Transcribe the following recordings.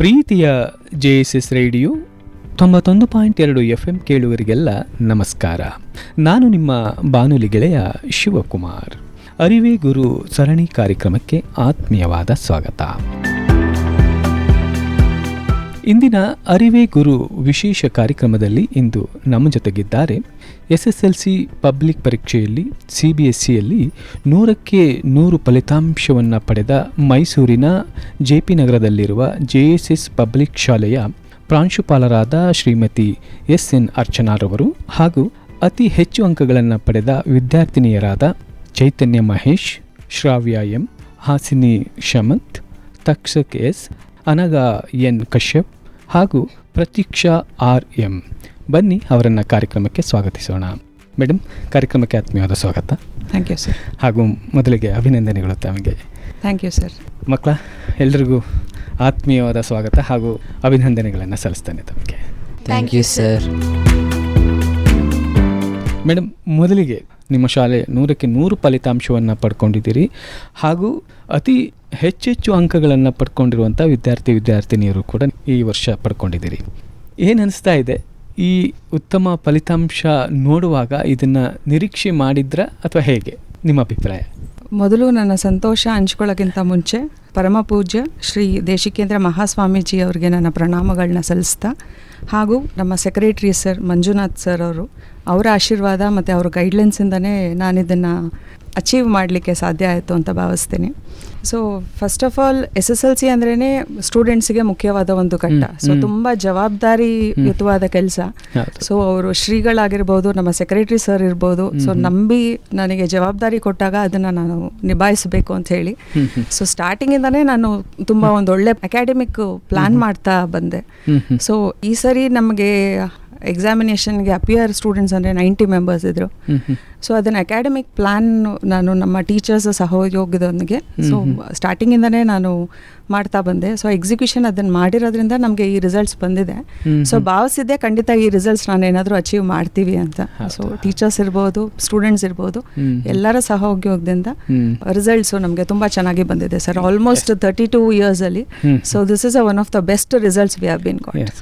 ಪ್ರೀತಿಯ JSS radio 91.2 FM ಕೇಳುವರಿಗೆಲ್ಲ ನಮಸ್ಕಾರ. ನಾನು ನಿಮ್ಮ ಬಾನುಲಿ ಗೆಳೆಯ ಶಿವಕುಮಾರ್. ಅರಿವೇ ಗುರು ಸರಣಿ ಕಾರ್ಯಕ್ರಮಕ್ಕೆ ಆತ್ಮೀಯವಾದ ಸ್ವಾಗತ. ಇಂದಿನ ಅರಿವೇ ಗುರು ವಿಶೇಷ ಕಾರ್ಯಕ್ರಮದಲ್ಲಿ ಇಂದು ನಮ್ಮ ಜೊತೆಗಿದ್ದಾರೆ SSLC ಪಬ್ಲಿಕ್ ಪರೀಕ್ಷೆಯಲ್ಲಿ CBSEಯಲ್ಲಿ 100ಕ್ಕೆ 100 ಫಲಿತಾಂಶವನ್ನು ಪಡೆದ ಮೈಸೂರಿನ JP ನಗರದಲ್ಲಿರುವ JSS ಪಬ್ಲಿಕ್ ಶಾಲೆಯ ಪ್ರಾಂಶುಪಾಲರಾದ ಶ್ರೀಮತಿ SN ಅರ್ಚನಾರವರು ಹಾಗೂ ಅತಿ ಹೆಚ್ಚು ಅಂಕಗಳನ್ನು ಪಡೆದ ವಿದ್ಯಾರ್ಥಿನಿಯರಾದ ಚೈತನ್ಯ ಮಹೇಶ್, ಶ್ರಾವ್ಯ M, Hasini Shamanth, ತಕ್ಷಕ್ S, Anagha N Kashyap ಹಾಗೂ ಪ್ರತೀಕ್ಷಾ RM. ಬನ್ನಿ ಅವರನ್ನು ಕಾರ್ಯಕ್ರಮಕ್ಕೆ ಸ್ವಾಗತಿಸೋಣ. ಮೇಡಮ್, ಕಾರ್ಯಕ್ರಮಕ್ಕೆ ಆತ್ಮೀಯವಾದ ಸ್ವಾಗತ. Thank you sir. ಹಾಗೂ ಮೊದಲಿಗೆ ಅಭಿನಂದನೆಗಳು ತಮಗೆ. Thank you sir. ಮಕ್ಕಳ ಎಲ್ರಿಗೂ ಆತ್ಮೀಯವಾದ ಸ್ವಾಗತ ಹಾಗೂ ಅಭಿನಂದನೆಗಳನ್ನು ಸಲ್ಲಿಸ್ತೇನೆ ತಮಗೆ. Thank you sir. ಮೇಡಮ್, ಮೊದಲಿಗೆ ನಿಮ್ಮ ಶಾಲೆ 100ಕ್ಕೆ 100 ಫಲಿತಾಂಶವನ್ನು ಪಡ್ಕೊಂಡಿದ್ದೀರಿ ಹಾಗೂ ಅತಿ ಹೆಚ್ಚೆಚ್ಚು ಅಂಕಗಳನ್ನು ಪಡ್ಕೊಂಡಿರುವಂಥ ವಿದ್ಯಾರ್ಥಿನಿಯರು ಕೂಡ ಈ ವರ್ಷ ಪಡ್ಕೊಂಡಿದ್ದೀರಿ. ಏನು ಅನಿಸ್ತಾ ಇದೆ ಈ ಉತ್ತಮ ಫಲಿತಾಂಶ ನೋಡುವಾಗ? ಇದನ್ನು ನಿರೀಕ್ಷೆ ಮಾಡಿದ್ರ ಅಥವಾ ಹೇಗೆ, ನಿಮ್ಮ ಅಭಿಪ್ರಾಯ? ಮೊದಲು ನನ್ನ ಸಂತೋಷ ಹಂಚ್ಕೊಳ್ಳೋಕ್ಕಿಂತ ಮುಂಚೆ ಪರಮ ಪೂಜ್ಯ ಶ್ರೀ ದೇಶಿಕೇಂದ್ರ ಮಹಾಸ್ವಾಮೀಜಿ ಅವರಿಗೆ ನನ್ನ ಪ್ರಣಾಮಗಳನ್ನ ಸಲ್ಲಿಸ್ತಾ, ಹಾಗೂ ನಮ್ಮ ಸೆಕ್ರೆಟರಿ ಸರ್ ಮಂಜುನಾಥ್ ಸರ್ ಅವರ ಆಶೀರ್ವಾದ ಮತ್ತು ಅವ್ರ ಗೈಡ್ಲೈನ್ಸಿಂದನೇ ನಾನಿದನ್ನು ಅಚೀವ್ ಮಾಡಲಿಕ್ಕೆ ಸಾಧ್ಯ ಆಯಿತು ಅಂತ ಭಾವಿಸ್ತೀನಿ. So first of all SSLC ಅಂದ್ರೇ ಸ್ಟೂಡೆಂಟ್ಸ್ಗೆ ಮುಖ್ಯವಾದ ಒಂದು ಘಟ್ಟ. ಸೊ ತುಂಬ ಜವಾಬ್ದಾರಿಯುತವಾದ ಕೆಲಸ. ಸೊ ಅವರು ಶ್ರೀಗಳಾಗಿರ್ಬೋದು, ನಮ್ಮ ಸೆಕ್ರೆಟರಿ ಸರ್ ಇರ್ಬೋದು, ಸೊ ನಂಬಿ ನನಗೆ ಜವಾಬ್ದಾರಿ ಕೊಟ್ಟಾಗ ಅದನ್ನು ನಾನು ನಿಭಾಯಿಸಬೇಕು ಅಂತ ಹೇಳಿ ಸೊ ಸ್ಟಾರ್ಟಿಂಗಿಂದನೇ ನಾನು ತುಂಬ ಒಂದು ಒಳ್ಳೆ ಅಕಾಡೆಮಿಕ್ ಪ್ಲಾನ್ ಮಾಡ್ತಾ ಬಂದೆ. ಸೊ ಈ ಸರಿ ನಮಗೆ ಎಕ್ಸಾಮಿನೇಷನ್ಗೆ ಅಪಿಯರ್ ಸ್ಟೂಡೆಂಟ್ಸ್ ಅಂದರೆ 90 ಮೆಂಬರ್ಸ್ ಇದ್ದರು. ಸೊ ಅದನ್ನು ಅಕಾಡೆಮಿಕ್ ಪ್ಲ್ಯಾನ್ ನಾನು ನಮ್ಮ ಟೀಚರ್ಸ್ ಸಹಯೋಗದೊಂದಿಗೆ ಸೊ ಸ್ಟಾರ್ಟಿಂಗಿಂದನೇ ನಾನು ಮಾಡ್ತಾ ಬಂದೆ. ಸೊ ಎಕ್ಸಿಕ್ಯೂಷನ್ ಅದನ್ನು ಮಾಡಿರೋದ್ರಿಂದ ನಮಗೆ ಈ ರಿಸಲ್ಟ್ಸ್ ಬಂದಿದೆ. ಸೊ ಭಾವಿಸಿದ್ದೆ ಖಂಡಿತ ಈ ರಿಸಲ್ಟ್ಸ್ ನಾನು ಏನಾದರೂ ಅಚೀವ್ ಮಾಡ್ತೀವಿ ಅಂತ. ಸೊ ಟೀಚರ್ಸ್ ಇರ್ಬೋದು, ಸ್ಟೂಡೆಂಟ್ಸ್ ಇರ್ಬೋದು, ಎಲ್ಲರ ಸಹಯೋಗದಿಂದ ರಿಸಲ್ಟ್ಸು ನಮಗೆ ತುಂಬ ಚೆನ್ನಾಗಿ ಬಂದಿದೆ ಸರ್. ಆಲ್ಮೋಸ್ಟ್ 32 ಇಯರ್ಸಲ್ಲಿ. So this is one of the best results we have been got.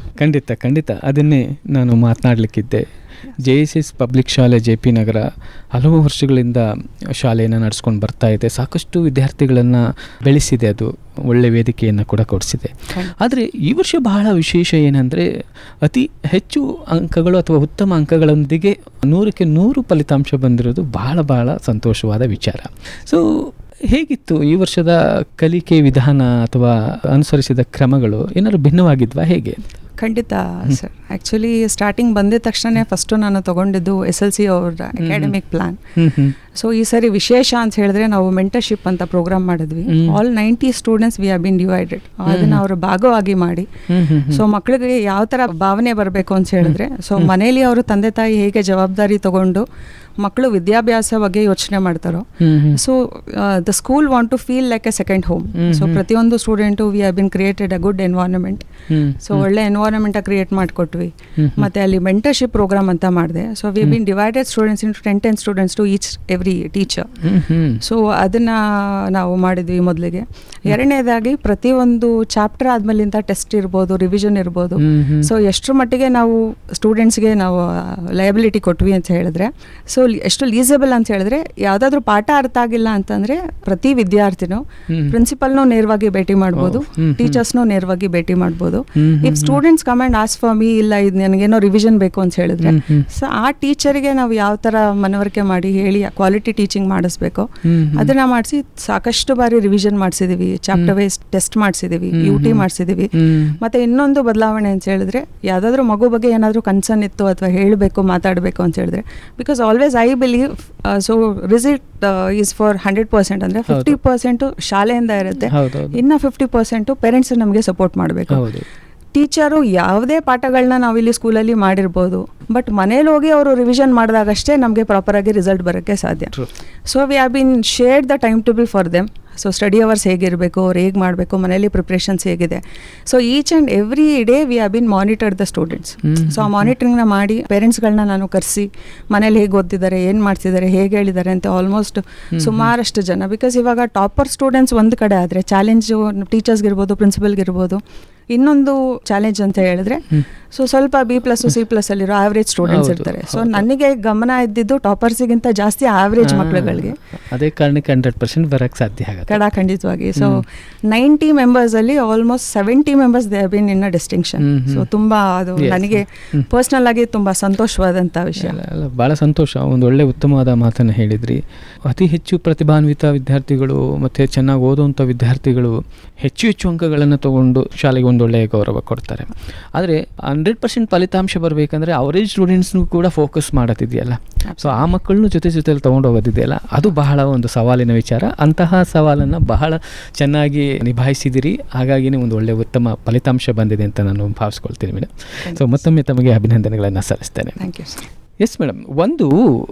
ಖಂಡಿತ ಅದನ್ನೇ ನಾನು ಮಾತನಾಡಲಿಕ್ಕಿದ್ದೆ. JSS ಪಬ್ಲಿಕ್ ಶಾಲೆ JP ನಗರ ಹಲವು ವರ್ಷಗಳಿಂದ ಶಾಲೆಯನ್ನು ನಡೆಸ್ಕೊಂಡು ಬರ್ತಾ ಇದೆ. ಸಾಕಷ್ಟು ವಿದ್ಯಾರ್ಥಿಗಳನ್ನು ಬೆಳೆಸಿದೆ, ಅದು ಒಳ್ಳೆ ವೇದಿಕೆಯನ್ನು ಕೂಡ ಕೊಡಿಸಿದೆ. ಆದರೆ ಈ ವರ್ಷ ಬಹಳ ವಿಶೇಷ ಏನಂದರೆ ಅತಿ ಹೆಚ್ಚು ಅಂಕಗಳು ಅಥವಾ ಉತ್ತಮ ಅಂಕಗಳೊಂದಿಗೆ 100ಕ್ಕೆ 100 ಫಲಿತಾಂಶ ಬಂದಿರೋದು ಬಹಳ ಸಂತೋಷವಾದ ವಿಚಾರ. ಸೊ ಹೇಗಿತ್ತು ಈ ವರ್ಷದ ಕಲಿಕೆ ವಿಧಾನ ಅಥವಾ ಅನುಸರಿಸಿದ ಕ್ರಮಗಳು? ಏನಾದರೂ ಭಿನ್ನವಾಗಿದ್ವಾ, ಹೇಗೆ? ಖಂಡಿತ ಸರ್. ಆ್ಯಕ್ಚುಲಿ ಸ್ಟಾರ್ಟಿಂಗ್ ಬಂದಿದ ತಕ್ಷಣ ಫಸ್ಟು ನಾನು ತೊಗೊಂಡಿದ್ದು SLC ಅವ್ರ ಅಕಾಡೆಮಿಕ್ ಪ್ಲಾನ್. ಸೊ ಈ ಸರಿ ವಿಶೇಷ ಅಂತ ಹೇಳಿದ್ರೆ ನಾವು ಮೆಂಟರ್ಶಿಪ್ ಅಂತ ಪ್ರೋಗ್ರಾಮ್ ಮಾಡಿದ್ವಿ. All 90 students we have bin divided. ಅದನ್ನು ಅವರು ಭಾಗವಾಗಿ ಮಾಡಿ ಸೊ ಮಕ್ಕಳಿಗೆ ಯಾವ ಥರ ಭಾವನೆ ಬರಬೇಕು ಅಂತ ಹೇಳಿದ್ರೆ, ಸೊ ಮನೇಲಿ ಅವರು ತಂದೆ ತಾಯಿ ಹೇಗೆ ಜವಾಬ್ದಾರಿ ತಗೊಂಡು ಮಕ್ಕಳು ವಿದ್ಯಾಭ್ಯಾಸ ಬಗ್ಗೆ ಯೋಚನೆ ಮಾಡ್ತಾರೋ, so the school want to feel like a second home. So ಪ್ರತಿಯೊಂದು student we have been created a good environment. So ಒಳ್ಳೆ ಎನ್ವೈರನ್ಮೆಂಟ್ ಕ್ರಿಯೇಟ್ ಮಾಡಿಕೊಟ್ವಿ. ಮತ್ತು ಅಲ್ಲಿ ಮೆಂಟರ್ಶಿಪ್ ಪ್ರೋಗ್ರಾಮ್ ಅಂತ ಮಾಡಿದೆ. So we been divided students into 10 students to each every teacher. So ಅದನ್ನು ನಾವು ಮಾಡಿದ್ವಿ ಮೊದಲಿಗೆ. ಎರಡನೇದಾಗಿ ಪ್ರತಿಯೊಂದು ಚಾಪ್ಟರ್ ಆದಮೇಲಿಂದ ಟೆಸ್ಟ್ ಇರ್ಬೋದು, ರಿವಿಷನ್ ಇರ್ಬೋದು. ಸೊ ಎಷ್ಟರ ಮಟ್ಟಿಗೆ ನಾವು ಸ್ಟೂಡೆಂಟ್ಸ್ಗೆ ನಾವು ಲಯಬಿಲಿಟಿ ಕೊಟ್ವಿ ಅಂತ ಹೇಳಿದ್ರೆ, ಸೊ ಎಷ್ಟು ಲೀಸಬಲ್ ಅಂತ ಹೇಳಿದ್ರೆ, ಯಾವುದಾದ್ರೂ ಪಾಠ ಅರ್ಥ ಆಗಿಲ್ಲ ಅಂತಂದರೆ ಪ್ರತಿ ವಿದ್ಯಾರ್ಥಿನೂ ಪ್ರಿನ್ಸಿಪಲ್ನೂ ನೇರವಾಗಿ ಭೇಟಿ ಮಾಡ್ಬೋದು, ಟೀಚರ್ಸ್ನೂ ನೇರವಾಗಿ ಭೇಟಿ ಮಾಡ್ಬೋದು. If students come and ask for me, ಇಲ್ಲ ಇದು ನನಗೇನೋ ರಿವಿಷನ್ ಬೇಕು ಅಂತ ಹೇಳಿದ್ರೆ, ಸೊ ಆ ಟೀಚರಿಗೆ ನಾವು ಯಾವ ಥರ ಮನವರಿಕೆ ಮಾಡಿ ಹೇಳಿ ಕ್ವಾಲಿಟಿ ಟೀಚಿಂಗ್ ಮಾಡಿಸ್ಬೇಕು ಅದನ್ನು ಮಾಡಿಸಿ ಸಾಕಷ್ಟು ಬಾರಿ ರಿವಿಷನ್ ಮಾಡಿಸಿದ್ದೀವಿ, ಚಾಪ್ಟರ್ ವೈಸ್ ಟೆಸ್ಟ್ ಮಾಡಿಸಿದ್ದೀವಿ, UT ಮಾಡಿಸಿದ್ದೀವಿ. ಮತ್ತು ಇನ್ನೊಂದು ಬದಲಾವಣೆ ಅಂತ ಹೇಳಿದ್ರೆ, ಯಾವುದಾದ್ರೂ ಮಗು ಬಗ್ಗೆ ಏನಾದರೂ ಕನ್ಸರ್ನ್ ಇತ್ತು ಅಥವಾ ಹೇಳಬೇಕು, ಮಾತಾಡಬೇಕು ಅಂತ ಹೇಳಿದ್ರೆ, because always I believe so result is for 100%. ಅಂದರೆ 50% ಶಾಲೆಯಿಂದ ಇರುತ್ತೆ, ಇನ್ನು 50% ಪೇರೆಂಟ್ಸ್ ನಮಗೆ ಸಪೋರ್ಟ್ ಮಾಡಬೇಕು. ಟೀಚರು ಯಾವುದೇ ಪಾಠಗಳನ್ನ ನಾವಿಲ್ಲಿ ಸ್ಕೂಲಲ್ಲಿ ಮಾಡಿರ್ಬೋದು, ಬಟ್ ಮನೇಲಿ ಹೋಗಿ ಅವರು ರಿವಿಷನ್ ಮಾಡಿದಾಗಷ್ಟೇ ನಮಗೆ ಪ್ರಾಪರಾಗಿ ರಿಸಲ್ಟ್ ಬರೋಕ್ಕೆ ಸಾಧ್ಯ. So we have been shared the time to be for them. So study hours ಹೇಗಿರಬೇಕು, ಅವ್ರು ಹೇಗೆ ಮಾಡಬೇಕು, ಮನೇಲಿ ಪ್ರಿಪ್ರೇಷನ್ಸ್ ಹೇಗಿದೆ. So each and every day we have been monitored the students. So ಆ ಮಾನಿಟರಿಂಗ್ನ ಮಾಡಿ ಪೇರೆಂಟ್ಸ್ಗಳನ್ನ ನಾನು ಕರೆಸಿ ಮನೇಲಿ ಹೇಗೆ ಓದ್ತಿದ್ದಾರೆ, ಏನು ಮಾಡ್ತಿದ್ದಾರೆ, ಹೇಗೆ ಹೇಳಿದ್ದಾರೆ ಅಂತ ಆಲ್ಮೋಸ್ಟ್ ಸುಮಾರಷ್ಟು ಜನ. ಬಿಕಾಸ್ ಇವಾಗ ಟಾಪರ್ ಸ್ಟೂಡೆಂಟ್ಸ್ ಒಂದು ಕಡೆ ಆದರೆ ಚಾಲೆಂಜು ಟೀಚರ್ಸ್ಗಿರ್ಬೋದು, ಪ್ರಿನ್ಸಿಪಲ್ಗಿರ್ಬೋದು, ಇನ್ನೊಂದು ಚಾಲೆಂಜ್ ಅಂತ ಹೇಳಿದ್ರೆ ಸೊ ಸ್ವಲ್ಪ B+ C+ ಅಲ್ಲಿರೋ ಆವ್ರೇಜ್ ಸ್ಟೂಡೆಂಟ್ಸ್ ಇರ್ತಾರೆ. ಸೊ ನನಗೆ ಗಮನ ಇದ್ದಿದ್ದು ಟಾಪರ್ಸಿಗಿಂತ ಜಾಸ್ತಿ ಆವ್ರೇಜ್ ಮಕ್ಕಳುಗಳಿಗೆ. ಅದೇ ಕಾರಣಕ್ಕೆ 100% ಬರಕ್ಕೆ ಸಾಧ್ಯ ಆಗುತ್ತೆ ಖಂಡಿತವಾಗಿ. ಸೊ 90 ಮೆಂಬರ್ಸ್ ಅಲ್ಲಿ almost 70 members they have been in a distinction. So ತುಂಬಾ ಅದು ನನಗೆ ಪರ್ಸನಲ್ ಆಗಿ ತುಂಬಾ ಸಂತೋಷವಾದಂಥ ವಿಷಯ. ಭಾಳ ಸಂತೋಷ. ಒಂದು ಒಳ್ಳೆ ಉತ್ತಮವಾದ ಮಾತನ್ನು ಹೇಳಿದ್ರಿ. ಅತಿ ಹೆಚ್ಚು ಪ್ರತಿಭಾನ್ವಿತ ವಿದ್ಯಾರ್ಥಿಗಳು ಮತ್ತು ಚೆನ್ನಾಗಿ ಓದುವಂಥ ವಿದ್ಯಾರ್ಥಿಗಳು ಹೆಚ್ಚು ಅಂಕಗಳನ್ನು ತಗೊಂಡು ಶಾಲೆಗೆ ಒಂದೊಳ್ಳೆಯ ಗೌರವ ಕೊಡ್ತಾರೆ. ಆದರೆ 100% ಫಲಿತಾಂಶ ಬರಬೇಕಂದ್ರೆ ಅವರೇಜ್ ಸ್ಟೂಡೆಂಟ್ಸ್ನೂ ಕೂಡ ಫೋಕಸ್ ಮಾಡೋದಿದೆಯಲ್ಲ, ಸೊ ಆ ಮಕ್ಕಳನ್ನೂ ಜೊತೆಲಿ ತೊಗೊಂಡು ಹೋಗೋದಿದೆಯಲ್ಲ, ಅದು ಬಹಳ ಒಂದು ಸವಾಲಿನ ವಿಚಾರ. ಅಂತಹ ಸವಾಲನ್ನು ಬಹಳ ಚೆನ್ನಾಗಿ ನಿಭಾಯಿಸಿದಿರಿ. ಹಾಗಾಗಿನೇ ಒಂದು ಒಳ್ಳೆಯ ಉತ್ತಮ ಫಲಿತಾಂಶ ಬಂದಿದೆ ಅಂತ ನಾನು ಭಾವಿಸ್ಕೊಳ್ತೀನಿ ಮೇಡಮ್. ಸೊ ಮತ್ತೊಮ್ಮೆ ತಮಗೆ ಅಭಿನಂದನೆಗಳನ್ನು ಸಲ್ಲಿಸ್ತೇನೆ. Thank you sir. Yes madam, ಒಂದು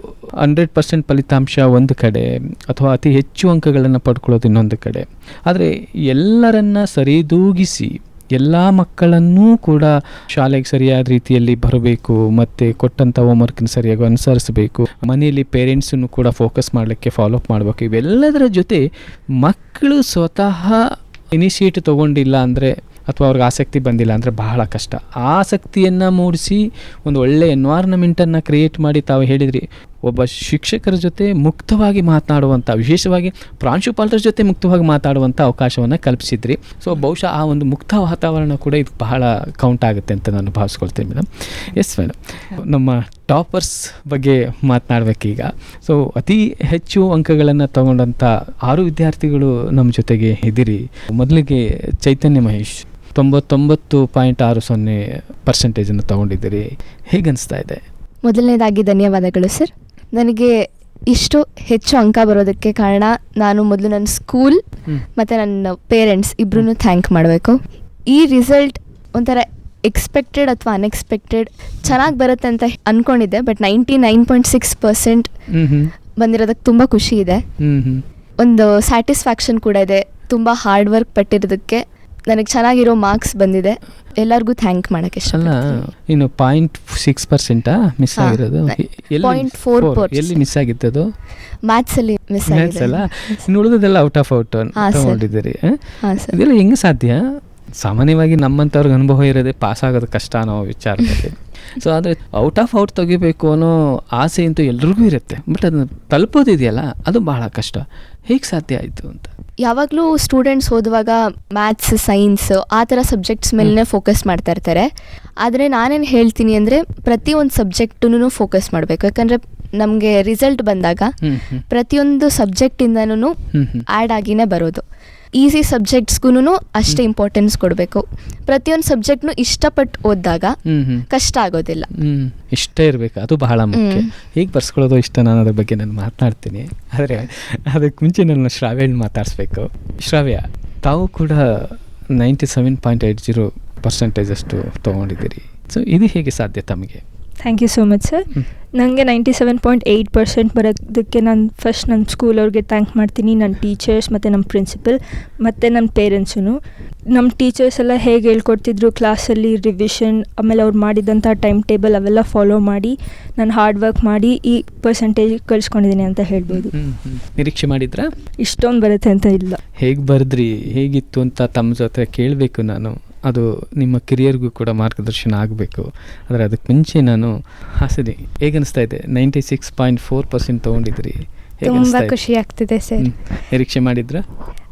100% ಫಲಿತಾಂಶ ಒಂದು ಕಡೆ ಅಥವಾ ಅತಿ ಹೆಚ್ಚು ಅಂಕಗಳನ್ನು ಪಡ್ಕೊಳ್ಳೋದು ಇನ್ನೊಂದು ಕಡೆ. ಆದರೆ ಎಲ್ಲರನ್ನ ಸರಿದೂಗಿಸಿ ಎಲ್ಲ ಮಕ್ಕಳನ್ನೂ ಕೂಡ ಶಾಲೆಗೆ ಸರಿಯಾದ ರೀತಿಯಲ್ಲಿ ಬರಬೇಕು ಮತ್ತು ಕೊಟ್ಟಂಥ ಹೋಮ್ವರ್ಕನ್ನು ಸರಿಯಾಗಿ ಅನುಸರಿಸಬೇಕು, ಮನೆಯಲ್ಲಿ ಪೇರೆಂಟ್ಸನ್ನು ಕೂಡ ಫೋಕಸ್ ಮಾಡಲಿಕ್ಕೆ ಫಾಲೋಅಪ್ ಮಾಡಬೇಕು. ಇವೆಲ್ಲದರ ಜೊತೆ ಮಕ್ಕಳು ಸ್ವತಃ ಇನಿಷಿಯೇಟಿವ್ ತೊಗೊಂಡಿಲ್ಲ ಅಂದರೆ ಅಥವಾ ಅವ್ರಿಗೆ ಆಸಕ್ತಿ ಬಂದಿಲ್ಲ ಅಂದರೆ ಬಹಳ ಕಷ್ಟ. ಆಸಕ್ತಿಯನ್ನು ಮೂಡಿಸಿ ಒಂದು ಒಳ್ಳೆಯ ಎನ್ವೈರ್ನಮೆಂಟನ್ನು ಕ್ರಿಯೇಟ್ ಮಾಡಿ, ತಾವು ಹೇಳಿದ್ರಿ ಒಬ್ಬ ಶಿಕ್ಷಕರ ಜೊತೆ ಮುಕ್ತವಾಗಿ ಮಾತನಾಡುವಂಥ, ವಿಶೇಷವಾಗಿ ಪ್ರಾಂಶುಪಾಲರ ಜೊತೆ ಮುಕ್ತವಾಗಿ ಮಾತಾಡುವಂಥ ಅವಕಾಶವನ್ನು ಕಲ್ಪಿಸಿದ್ರಿ. ಸೊ ಬಹುಶಃ ಆ ಒಂದು ಮುಕ್ತ ವಾತಾವರಣ ಕೂಡ ಇದು ಬಹಳ ಕೌಂಟ್ ಆಗುತ್ತೆ ಅಂತ ನಾನು ಭಾವಿಸ್ಕೊಳ್ತೀನಿ ಮೇಡಮ್. ಎಸ್ ಮೇಡಮ್, ನಮ್ಮ ಟಾಪರ್ಸ್ ಬಗ್ಗೆ ಮಾತನಾಡಬೇಕೀಗ. ಸೊ ಅತಿ ಹೆಚ್ಚು ಅಂಕಗಳನ್ನು ತಗೊಂಡಂಥ 6 ವಿದ್ಯಾರ್ಥಿಗಳು ನಮ್ಮ ಜೊತೆಗೆ ಇದ್ದೀರಿ. ಮೊದಲಿಗೆ ಚೈತನ್ಯ ಮಹೇಶ್ 99.60% ತಗೊಂಡಿದ್ದೀರಿ. ಹೇಗನ್ನಿಸ್ತಾ ಇದೆ? ಮೊದಲನೇದಾಗಿ ಧನ್ಯವಾದಗಳು ಸರ್. ನನಗೆ ಇಷ್ಟು ಹೆಚ್ಚು ಅಂಕ ಬರೋದಕ್ಕೆ ಕಾರಣ ನಾನು ಮೊದಲು ನನ್ನ ಸ್ಕೂಲ್ ಮತ್ತು ನನ್ನ ಪೇರೆಂಟ್ಸ್ ಇಬ್ಬರೂ ಥ್ಯಾಂಕ್ ಮಾಡಬೇಕು. ಈ ರಿಸಲ್ಟ್ ಒಂಥರ ಎಕ್ಸ್ಪೆಕ್ಟೆಡ್ ಅಥವಾ ಅನ್ಎಕ್ಸ್ಪೆಕ್ಟೆಡ್ ಚೆನ್ನಾಗಿ ಬರುತ್ತೆ ಅಂತ ಅಂದ್ಕೊಂಡಿದ್ದೆ, ಬಟ್ 99.6% ಬಂದಿರೋದಕ್ಕೆ ತುಂಬ ಖುಷಿ ಇದೆ. ಒಂದು ಸ್ಯಾಟಿಸ್ಫ್ಯಾಕ್ಷನ್ ಕೂಡ ಇದೆ. ತುಂಬ ಹಾರ್ಡ್ ವರ್ಕ್ ಪಟ್ಟಿರೋದಕ್ಕೆ ನನಗೆ ಚೆನ್ನಾಗಿರೋ ಮಾರ್ಕ್ಸ್ ಬಂದಿದೆ. ಎಲ್ಲರಿಗೂ ಥ್ಯಾಂಕ್ ಮಾಡೋಕ್ಕೆ ಇಷ್ಟ. ಇನ್ನು 0.6% ಮಿಸ್ ಆಗಿರೋದು. 0.44 ಎಲ್ಲಿ ಮಿಸ್ ಆಗಿತ್ತದು? ಮ್ಯಾಥ್ಸಲ್ಲಿ ಮಿಸ್ ಆಗಿದೆ ಅಲ್ಲ, ಇನ್ನು ಉಳಿದದೆಲ್ಲ ಔಟ್ ಆಫ್ ತಗೊಂಡಿದ್ದೀರಿ. ಇದೆಲ್ಲ ಹೆಂಗೆ ಸಾಧ್ಯ? ಸಾಮಾನ್ಯವಾಗಿ ನಮ್ಮಂಥವ್ರಿಗೆ ಅನುಭವ ಇರೋದೇ ಪಾಸ್ ಆಗೋದು ಕಷ್ಟ ಅನ್ನೋ ವಿಚಾರದಲ್ಲಿ. ಸೊ ಆದರೆ ಔಟ್ ತೆಗಿಬೇಕು ಅನ್ನೋ ಆಸೆ ಅಂತೂ ಎಲ್ರಿಗೂ ಇರುತ್ತೆ, ಬಟ್ ಅದನ್ನು ತಲುಪೋದಿದೆಯಲ್ಲ ಅದು ಬಹಳ ಕಷ್ಟ. ಹೇಗೆ ಸಾಧ್ಯ ಆಯಿತು ಅಂತ? ಯಾವಾಗಲೂ ಸ್ಟೂಡೆಂಟ್ಸ್ ಓದುವಾಗ ಮ್ಯಾಥ್ಸ್, ಸೈನ್ಸ್ ಆ ಥರ ಸಬ್ಜೆಕ್ಟ್ಸ್ ಮೇಲೇ ಫೋಕಸ್ ಮಾಡ್ತಾ ಇರ್ತಾರೆ. ಆದರೆ ನಾನೇನು ಹೇಳ್ತೀನಿ ಅಂದರೆ ಪ್ರತಿಯೊಂದು ಸಬ್ಜೆಕ್ಟೂ ಫೋಕಸ್ ಮಾಡಬೇಕು. ಯಾಕಂದರೆ ನಮಗೆ ರಿಸಲ್ಟ್ ಬಂದಾಗ ಪ್ರತಿಯೊಂದು ಸಬ್ಜೆಕ್ಟಿಂದನೂ ಆ್ಯಡ್ ಆಗಿನೇ ಬರೋದು. ಈಸಿ ಸಬ್ಜೆಕ್ಟ್ಸ್ಗೂ ಅಷ್ಟೇ ಇಂಪಾರ್ಟೆನ್ಸ್ ಕೊಡಬೇಕು. ಪ್ರತಿಯೊಂದು ಸಬ್ಜೆಕ್ಟ್ನು ಇಷ್ಟಪಟ್ಟು ಓದಿದಾಗ ಕಷ್ಟ ಆಗೋದಿಲ್ಲ. ಇಷ್ಟ ಇರಬೇಕು, ಅದು ಬಹಳ ಮುಖ್ಯ. ಹೇಗೆ ಬರ್ಸ್ಕೊಳ್ಳೋದು ಇಷ್ಟ, ನಾನು ಅದ್ರ ಬಗ್ಗೆ ನಾನು ಮಾತನಾಡ್ತೀನಿ. ಆದರೆ ಅದಕ್ಕೆ ಮುಂಚೆ ನಾನು ಶ್ರಾವ್ಯನ ಮಾತಾಡಿಸ್ಬೇಕು. ಶ್ರಾವ್ಯ, ತಾವು ಕೂಡ 97.80% ಅಷ್ಟು ತೊಗೊಂಡಿದ್ದೀರಿ. ಸೊ ಇದು ಹೇಗೆ ಸಾಧ್ಯ ತಮಗೆ? Thank you so much sir. ನನಗೆ 97.8% ಬರೋದಕ್ಕೆ ನಾನು ಫಸ್ಟ್ ನನ್ನ ಸ್ಕೂಲವ್ರಿಗೆ ಥ್ಯಾಂಕ್ ಮಾಡ್ತೀನಿ, ನನ್ನ ಟೀಚರ್ಸ್ ಮತ್ತು ನಮ್ಮ ಪ್ರಿನ್ಸಿಪಲ್ ಮತ್ತು ನನ್ನ ಪೇರೆಂಟ್ಸೂ. ನಮ್ಮ ಟೀಚರ್ಸ್ ಎಲ್ಲ ಹೇಗೆ ಹೇಳ್ಕೊಡ್ತಿದ್ರು ಕ್ಲಾಸಲ್ಲಿ, ರಿವಿಷನ್, ಆಮೇಲೆ ಅವ್ರು ಮಾಡಿದಂಥ ಟೈಮ್ ಟೇಬಲ್ ಅವೆಲ್ಲ ಫಾಲೋ ಮಾಡಿ ನಾನು ಹಾರ್ಡ್ ವರ್ಕ್ ಮಾಡಿ ಈ ಪರ್ಸೆಂಟೇಜ್ ಕಳಿಸ್ಕೊಂಡಿದ್ದೀನಿ ಅಂತ ಹೇಳ್ಬೋದು. ನಿರೀಕ್ಷೆ ಮಾಡಿದ್ರಾ ಇಷ್ಟೊಂದು ಬರುತ್ತೆ ಅಂತ? ಇಲ್ಲ. ಹೇಗೆ ಬರೆದ್ರಿ, ಹೇಗಿತ್ತು ಅಂತ ತಮ್ಮ ಜೊತೆ ಕೇಳಬೇಕು ನಾನು. ಅದು ನಿಮ್ಮ ಕಿರಿಯರ್ಗೂ ಕೂಡ ಮಾರ್ಗದರ್ಶನ ಆಗಬೇಕು. ಆದರೆ ಅದಕ್ಕೆ ಮುಂಚೆ ನಾನು ಹಾಸಿದೆ, ಹೇಗನ್ನಿಸ್ತಾ ಇದೆ? 96.4% ತೊಗೊಂಡಿದ್ರಿ. ತುಂಬ ಖುಷಿ ಆಗ್ತಿದೆ ಸರ್. ನಿರೀಕ್ಷೆ ಮಾಡಿದ್ರಾ?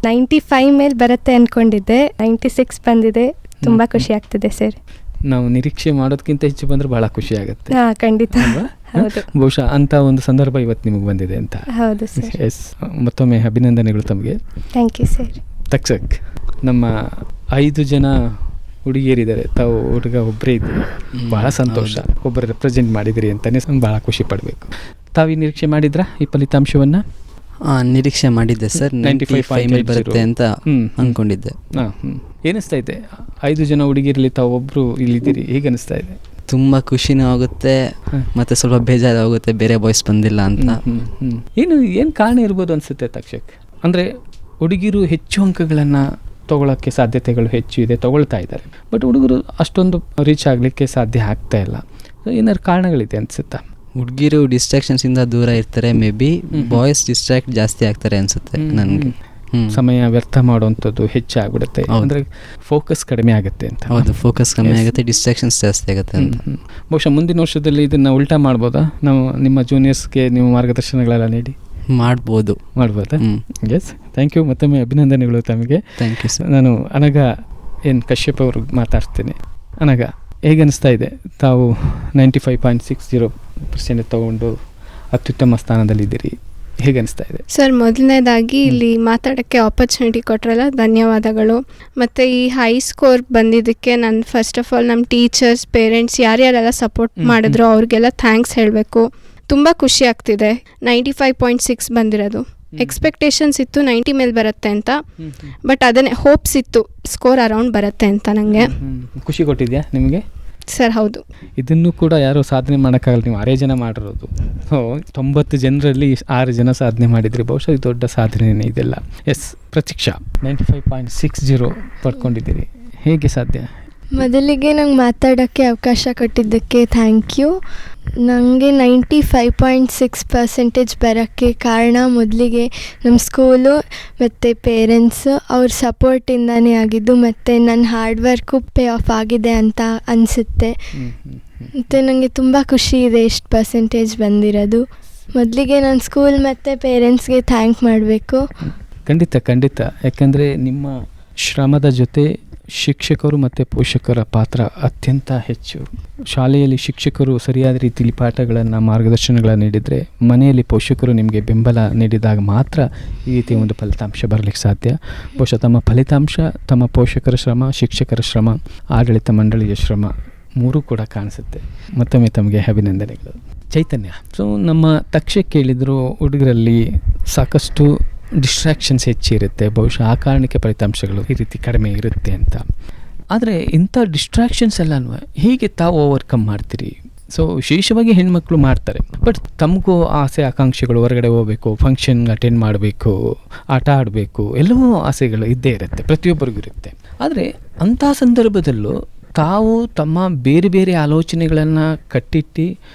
95 ಮೇಲೆ ಬರುತ್ತೆ ಅಂದ್ಕೊಂಡಿದ್ದೆ, 96 ಬಂದಿದೆ. ತುಂಬ ಖುಷಿ ಆಗ್ತಿದೆ ಸರ್. ನಾವು ನಿರೀಕ್ಷೆ ಮಾಡೋದಕ್ಕಿಂತ ಹೆಚ್ಚು ಬಂದರೆ ಭಾಳ ಖುಷಿ ಆಗುತ್ತೆ. ಹಾಂ, ಖಂಡಿತ. ಹೌದು, ಬಹುಶಃ ಅಂಥ ಒಂದು ಸಂದರ್ಭ ಇವತ್ತು ನಿಮಗೆ ಬಂದಿದೆ ಅಂತ. ಹೌದು ಸರ್. ಎಸ್, ಮತ್ತೊಮ್ಮೆ ಅಭಿನಂದನೆಗಳು ತಮಗೆ. Thank you sir. ತಕ್ಷಕ್ ನಮ್ಮ 5 ಜನ ಹುಡುಗಿಯರಿದ್ದಾರೆ, ತಾವು ಹುಡುಗ ಒಬ್ಬರೇ ಇದ್ದೀರಿ. ಭಾಳ ಸಂತೋಷ, ಒಬ್ಬರು ರೆಪ್ರೆಸೆಂಟ್ ಮಾಡಿದಿರಿ ಅಂತಲೇ ಭಾಳ ಖುಷಿ ಪಡಬೇಕು. ತಾವು ನಿರೀಕ್ಷೆ ಮಾಡಿದ್ರಾ ಈ ಫಲಿತಾಂಶವನ್ನು? ನಿರೀಕ್ಷೆ ಮಾಡಿದ್ದೆ ಸರ್. 95 ಬರುತ್ತೆ ಅಂತ ಅಂದ್ಕೊಂಡಿದ್ದೆ. ಏನಿಸ್ತಾ ಇದೆ? 5 ಜನ ಹುಡುಗಿರಲ್ಲಿ ತಾವು ಒಬ್ಬರು ಇಲ್ಲಿದ್ದೀರಿ, ಹೇಗೆ ಅನಿಸ್ತಾ ಇದೆ? ತುಂಬ ಖುಷಿನೂ ಆಗುತ್ತೆ ಮತ್ತು ಸ್ವಲ್ಪ ಬೇಜಾರಾಗುತ್ತೆ ಬೇರೆ ಬಾಯ್ಸ್ ಬಂದಿಲ್ಲ ಅಂತ. ಏನು ಕಾರಣ ಇರ್ಬೋದು ಅನಿಸುತ್ತೆ ತಕ್ಷಕ್? ಅಂದರೆ ಹುಡುಗಿರು ಹೆಚ್ಚು ಅಂಕಗಳನ್ನು ತೊಗೊಳಕ್ಕೆ ಸಾಧ್ಯತೆಗಳು ಹೆಚ್ಚು ಇದೆ, ತೊಗೊಳ್ತಾ ಇದ್ದಾರೆ. ಬಟ್ ಹುಡುಗರು ಅಷ್ಟೊಂದು ರೀಚ್ ಆಗಲಿಕ್ಕೆ ಸಾಧ್ಯ ಆಗ್ತಾ ಇಲ್ಲ. ಏನಾದ್ರು ಕಾರಣಗಳಿದೆ ಅನಿಸುತ್ತಾ? ಹುಡುಗಿರು ಡಿಸ್ಟ್ರಾಕ್ಷನ್ಸಿಂದ ದೂರ ಇರ್ತಾರೆ, ಮೇ ಬಿ. ಬಾಯ್ಸ್ ಡಿಸ್ಟ್ರಾಕ್ಟ್ ಜಾಸ್ತಿ ಆಗ್ತಾರೆ ಅನಿಸುತ್ತೆ ನನಗೆ. ಸಮಯ ವ್ಯರ್ಥ ಮಾಡುವಂಥದ್ದು ಹೆಚ್ಚಾಗ್ಬಿಡುತ್ತೆ, ಹೌದು. ಅಂದರೆ ಫೋಕಸ್ ಕಡಿಮೆ ಆಗುತ್ತೆ ಅಂತ. ಹೌದು, ಫೋಕಸ್ ಕಮ್ಮಿ ಆಗುತ್ತೆ, ಡಿಸ್ಟ್ರಾಕ್ಷನ್ಸ್ ಜಾಸ್ತಿ ಆಗುತ್ತೆ ಅಂತ. ಬಹುಶಃ ಮುಂದಿನ ವರ್ಷದಲ್ಲಿ ಇದನ್ನು ಉಲ್ಟಾ ಮಾಡ್ಬೋದಾ? ನಾವು ನಿಮ್ಮ ಜೂನಿಯರ್ಸ್ಗೆ ನೀವು ಮಾರ್ಗದರ್ಶನಗಳೆಲ್ಲ ನೀಡಿ ಮಾಡ್ಬೋದಾ? Yes, thank you. ಮತ್ತೊಮ್ಮೆ ಅಭಿನಂದನೆಗಳು ತಮಗೆ. Thank you sir. ನಾನು ಅನಘ ಎನ್ ಕಶ್ಯಪ್ ಅವ್ರಿಗೆ ಮಾತಾಡ್ತೀನಿ. ಅನಘ, ಹೇಗೆ ಅನಿಸ್ತಾ ಇದೆ? ತಾವು 95.60% ತಗೊಂಡು ಅತ್ಯುತ್ತಮ ಸ್ಥಾನದಲ್ಲಿದ್ದೀರಿ, ಹೇಗೆ ಅನಿಸ್ತಾ ಇದೆ? ಸರ್, ಮೊದಲನೇದಾಗಿ ಇಲ್ಲಿ ಮಾತಾಡೋಕ್ಕೆ ಆಪರ್ಚುನಿಟಿ ಕೊಟ್ಟರಲ್ಲ, ಧನ್ಯವಾದಗಳು. ಮತ್ತು ಈ ಹೈ ಸ್ಕೋರ್ ಬಂದಿದ್ದಕ್ಕೆ ನಾನು ಫಸ್ಟ್ ಆಫ್ ಆಲ್ ನಮ್ಮ ಟೀಚರ್ಸ್, ಪೇರೆಂಟ್ಸ್ ಯಾರ್ಯಾರೆಲ್ಲ ಸಪೋರ್ಟ್ ಮಾಡಿದ್ರು ಅವ್ರಿಗೆಲ್ಲ ಥ್ಯಾಂಕ್ಸ್ ಹೇಳಬೇಕು. ತುಂಬ ಖುಷಿ ಆಗ್ತಿದೆ. 95.6 ಬಂದಿರೋದು. ಎಕ್ಸ್ಪೆಕ್ಟೇಷನ್ಸ್ ಇತ್ತು 90 ಮೇಲೆ ಬರುತ್ತೆ ಅಂತ, ಬಟ್ ಅದನ್ನೇ ಹೋಪ್ಸ್ ಇತ್ತು ಸ್ಕೋರ್ ಅರೌಂಡ್ ಬರುತ್ತೆ ಅಂತ. ನನಗೆ ಖುಷಿ ಕೊಟ್ಟಿದ್ಯಾ ನಿಮಗೆ? ಸರ್, ಹೌದು. ಇದನ್ನು ಕೂಡ ಯಾರು ಸಾಧನೆ ಮಾಡೋಕ್ಕಾಗಲ್ಲ, ನೀವು 6 ಜನ ಮಾಡಿರೋದು. 90 ಜನರಲ್ಲಿ 6 ಜನ ಸಾಧನೆ ಮಾಡಿದ್ರಿ, ಬಹುಶಃ ಇದು ದೊಡ್ಡ ಸಾಧನೆಯೇ ಇದೆಲ್ಲ. ಎಸ್, ಪ್ರತೀಕ್ಷಾ 95.60 ಪಡ್ಕೊಂಡಿದ್ದೀರಿ, ಹೇಗೆ ಸಾಧ್ಯ? ಮೊದಲಿಗೆ ನಂಗೆ ಮಾತಾಡೋಕ್ಕೆ ಅವಕಾಶ ಕೊಟ್ಟಿದ್ದಕ್ಕೆ ಥ್ಯಾಂಕ್ ಯು. ನನಗೆ 95.6% ಬರೋಕ್ಕೆ ಕಾರಣ ಮೊದಲಿಗೆ ನಮ್ಮ ಸ್ಕೂಲು ಮತ್ತು ಪೇರೆಂಟ್ಸು ಅವ್ರ ಸಪೋರ್ಟಿಂದನೇ ಆಗಿದ್ದು, ಮತ್ತು ನನ್ನ ಹಾರ್ಡ್ ವರ್ಕು ಪೇ ಆಫ್ ಆಗಿದೆ ಅಂತ ಅನಿಸುತ್ತೆ. ಮತ್ತು ನನಗೆ ತುಂಬ ಖುಷಿ ಇದೆ ಇಷ್ಟು ಪರ್ಸೆಂಟೇಜ್ ಬಂದಿರೋದು. ಮೊದಲಿಗೆ ನಾನು ಸ್ಕೂಲ್ ಮತ್ತು ಪೇರೆಂಟ್ಸ್ಗೆ ಥ್ಯಾಂಕ್ ಮಾಡಬೇಕು. ಖಂಡಿತ. ಯಾಕಂದರೆ ನಿಮ್ಮ ಶ್ರಮದ ಜೊತೆ ಶಿಕ್ಷಕರು ಮತ್ತು ಪೋಷಕರ ಪಾತ್ರ ಅತ್ಯಂತ ಹೆಚ್ಚು. ಶಾಲೆಯಲ್ಲಿ ಶಿಕ್ಷಕರು ಸರಿಯಾದ ರೀತಿಯಲ್ಲಿ ಪಾಠಗಳನ್ನು, ಮಾರ್ಗದರ್ಶನಗಳನ್ನು ನೀಡಿದರೆ, ಮನೆಯಲ್ಲಿ ಪೋಷಕರು ನಿಮಗೆ ಬೆಂಬಲ ನೀಡಿದಾಗ ಮಾತ್ರ ಈ ರೀತಿಯ ಒಂದು ಫಲಿತಾಂಶ ಬರಲಿಕ್ಕೆ ಸಾಧ್ಯ. ಬಹುಶಃ ತಮ್ಮ ಫಲಿತಾಂಶ ತಮ್ಮ ಪೋಷಕರ ಶ್ರಮ, ಶಿಕ್ಷಕರ ಶ್ರಮ, ಆಡಳಿತ ಮಂಡಳಿಯ ಶ್ರಮ ಮೂರೂ ಕೂಡ ಕಾಣಿಸುತ್ತೆ. ಮತ್ತೊಮ್ಮೆ ತಮಗೆ ಅಭಿನಂದನೆಗಳು. ಚೈತನ್ಯ, ಸೊ ನಮ್ಮ ತಕ್ಷ ಕೇಳಿದ್ರು ಹುಡುಗರಲ್ಲಿ ಸಾಕಷ್ಟು ಡಿಸ್ಟ್ರಾಕ್ಷನ್ಸ್ ಹೆಚ್ಚಿರುತ್ತೆ, ಬಹುಶಃ ಆ ಕಾರಣಕ್ಕೆ ಫಲಿತಾಂಶಗಳು ಈ ರೀತಿ ಕಡಿಮೆ ಇರುತ್ತೆ ಅಂತ. ಆದರೆ ಇಂಥ ಡಿಸ್ಟ್ರಾಕ್ಷನ್ಸ್ ಎಲ್ಲನೂ ಹೇಗೆ ತಾವು ಓವರ್ಕಮ್ ಮಾಡ್ತೀರಿ? ಸೊ ವಿಶೇಷವಾಗಿ ಹೆಣ್ಮಕ್ಳು ಮಾಡ್ತಾರೆ, ಬಟ್ ತಮಗೂ ಆಸೆ ಆಕಾಂಕ್ಷೆಗಳು, ಹೊರಗಡೆ ಹೋಗಬೇಕು, ಫಂಕ್ಷನ್ ಅಟೆಂಡ್ ಮಾಡಬೇಕು, ಆಟ ಆಡಬೇಕು, ಎಲ್ಲವೂ ಆಸೆಗಳು ಇದ್ದೇ ಇರುತ್ತೆ, ಪ್ರತಿಯೊಬ್ಬರಿಗೂ ಇರುತ್ತೆ. ಆದರೆ ಅಂಥ ಸಂದರ್ಭದಲ್ಲೂ ತಾವು ತಮ್ಮ ಬೇರೆ ಬೇರೆ ಆಲೋಚನೆಗಳನ್ನು ಕಟ್ಟಿಟ್ಟು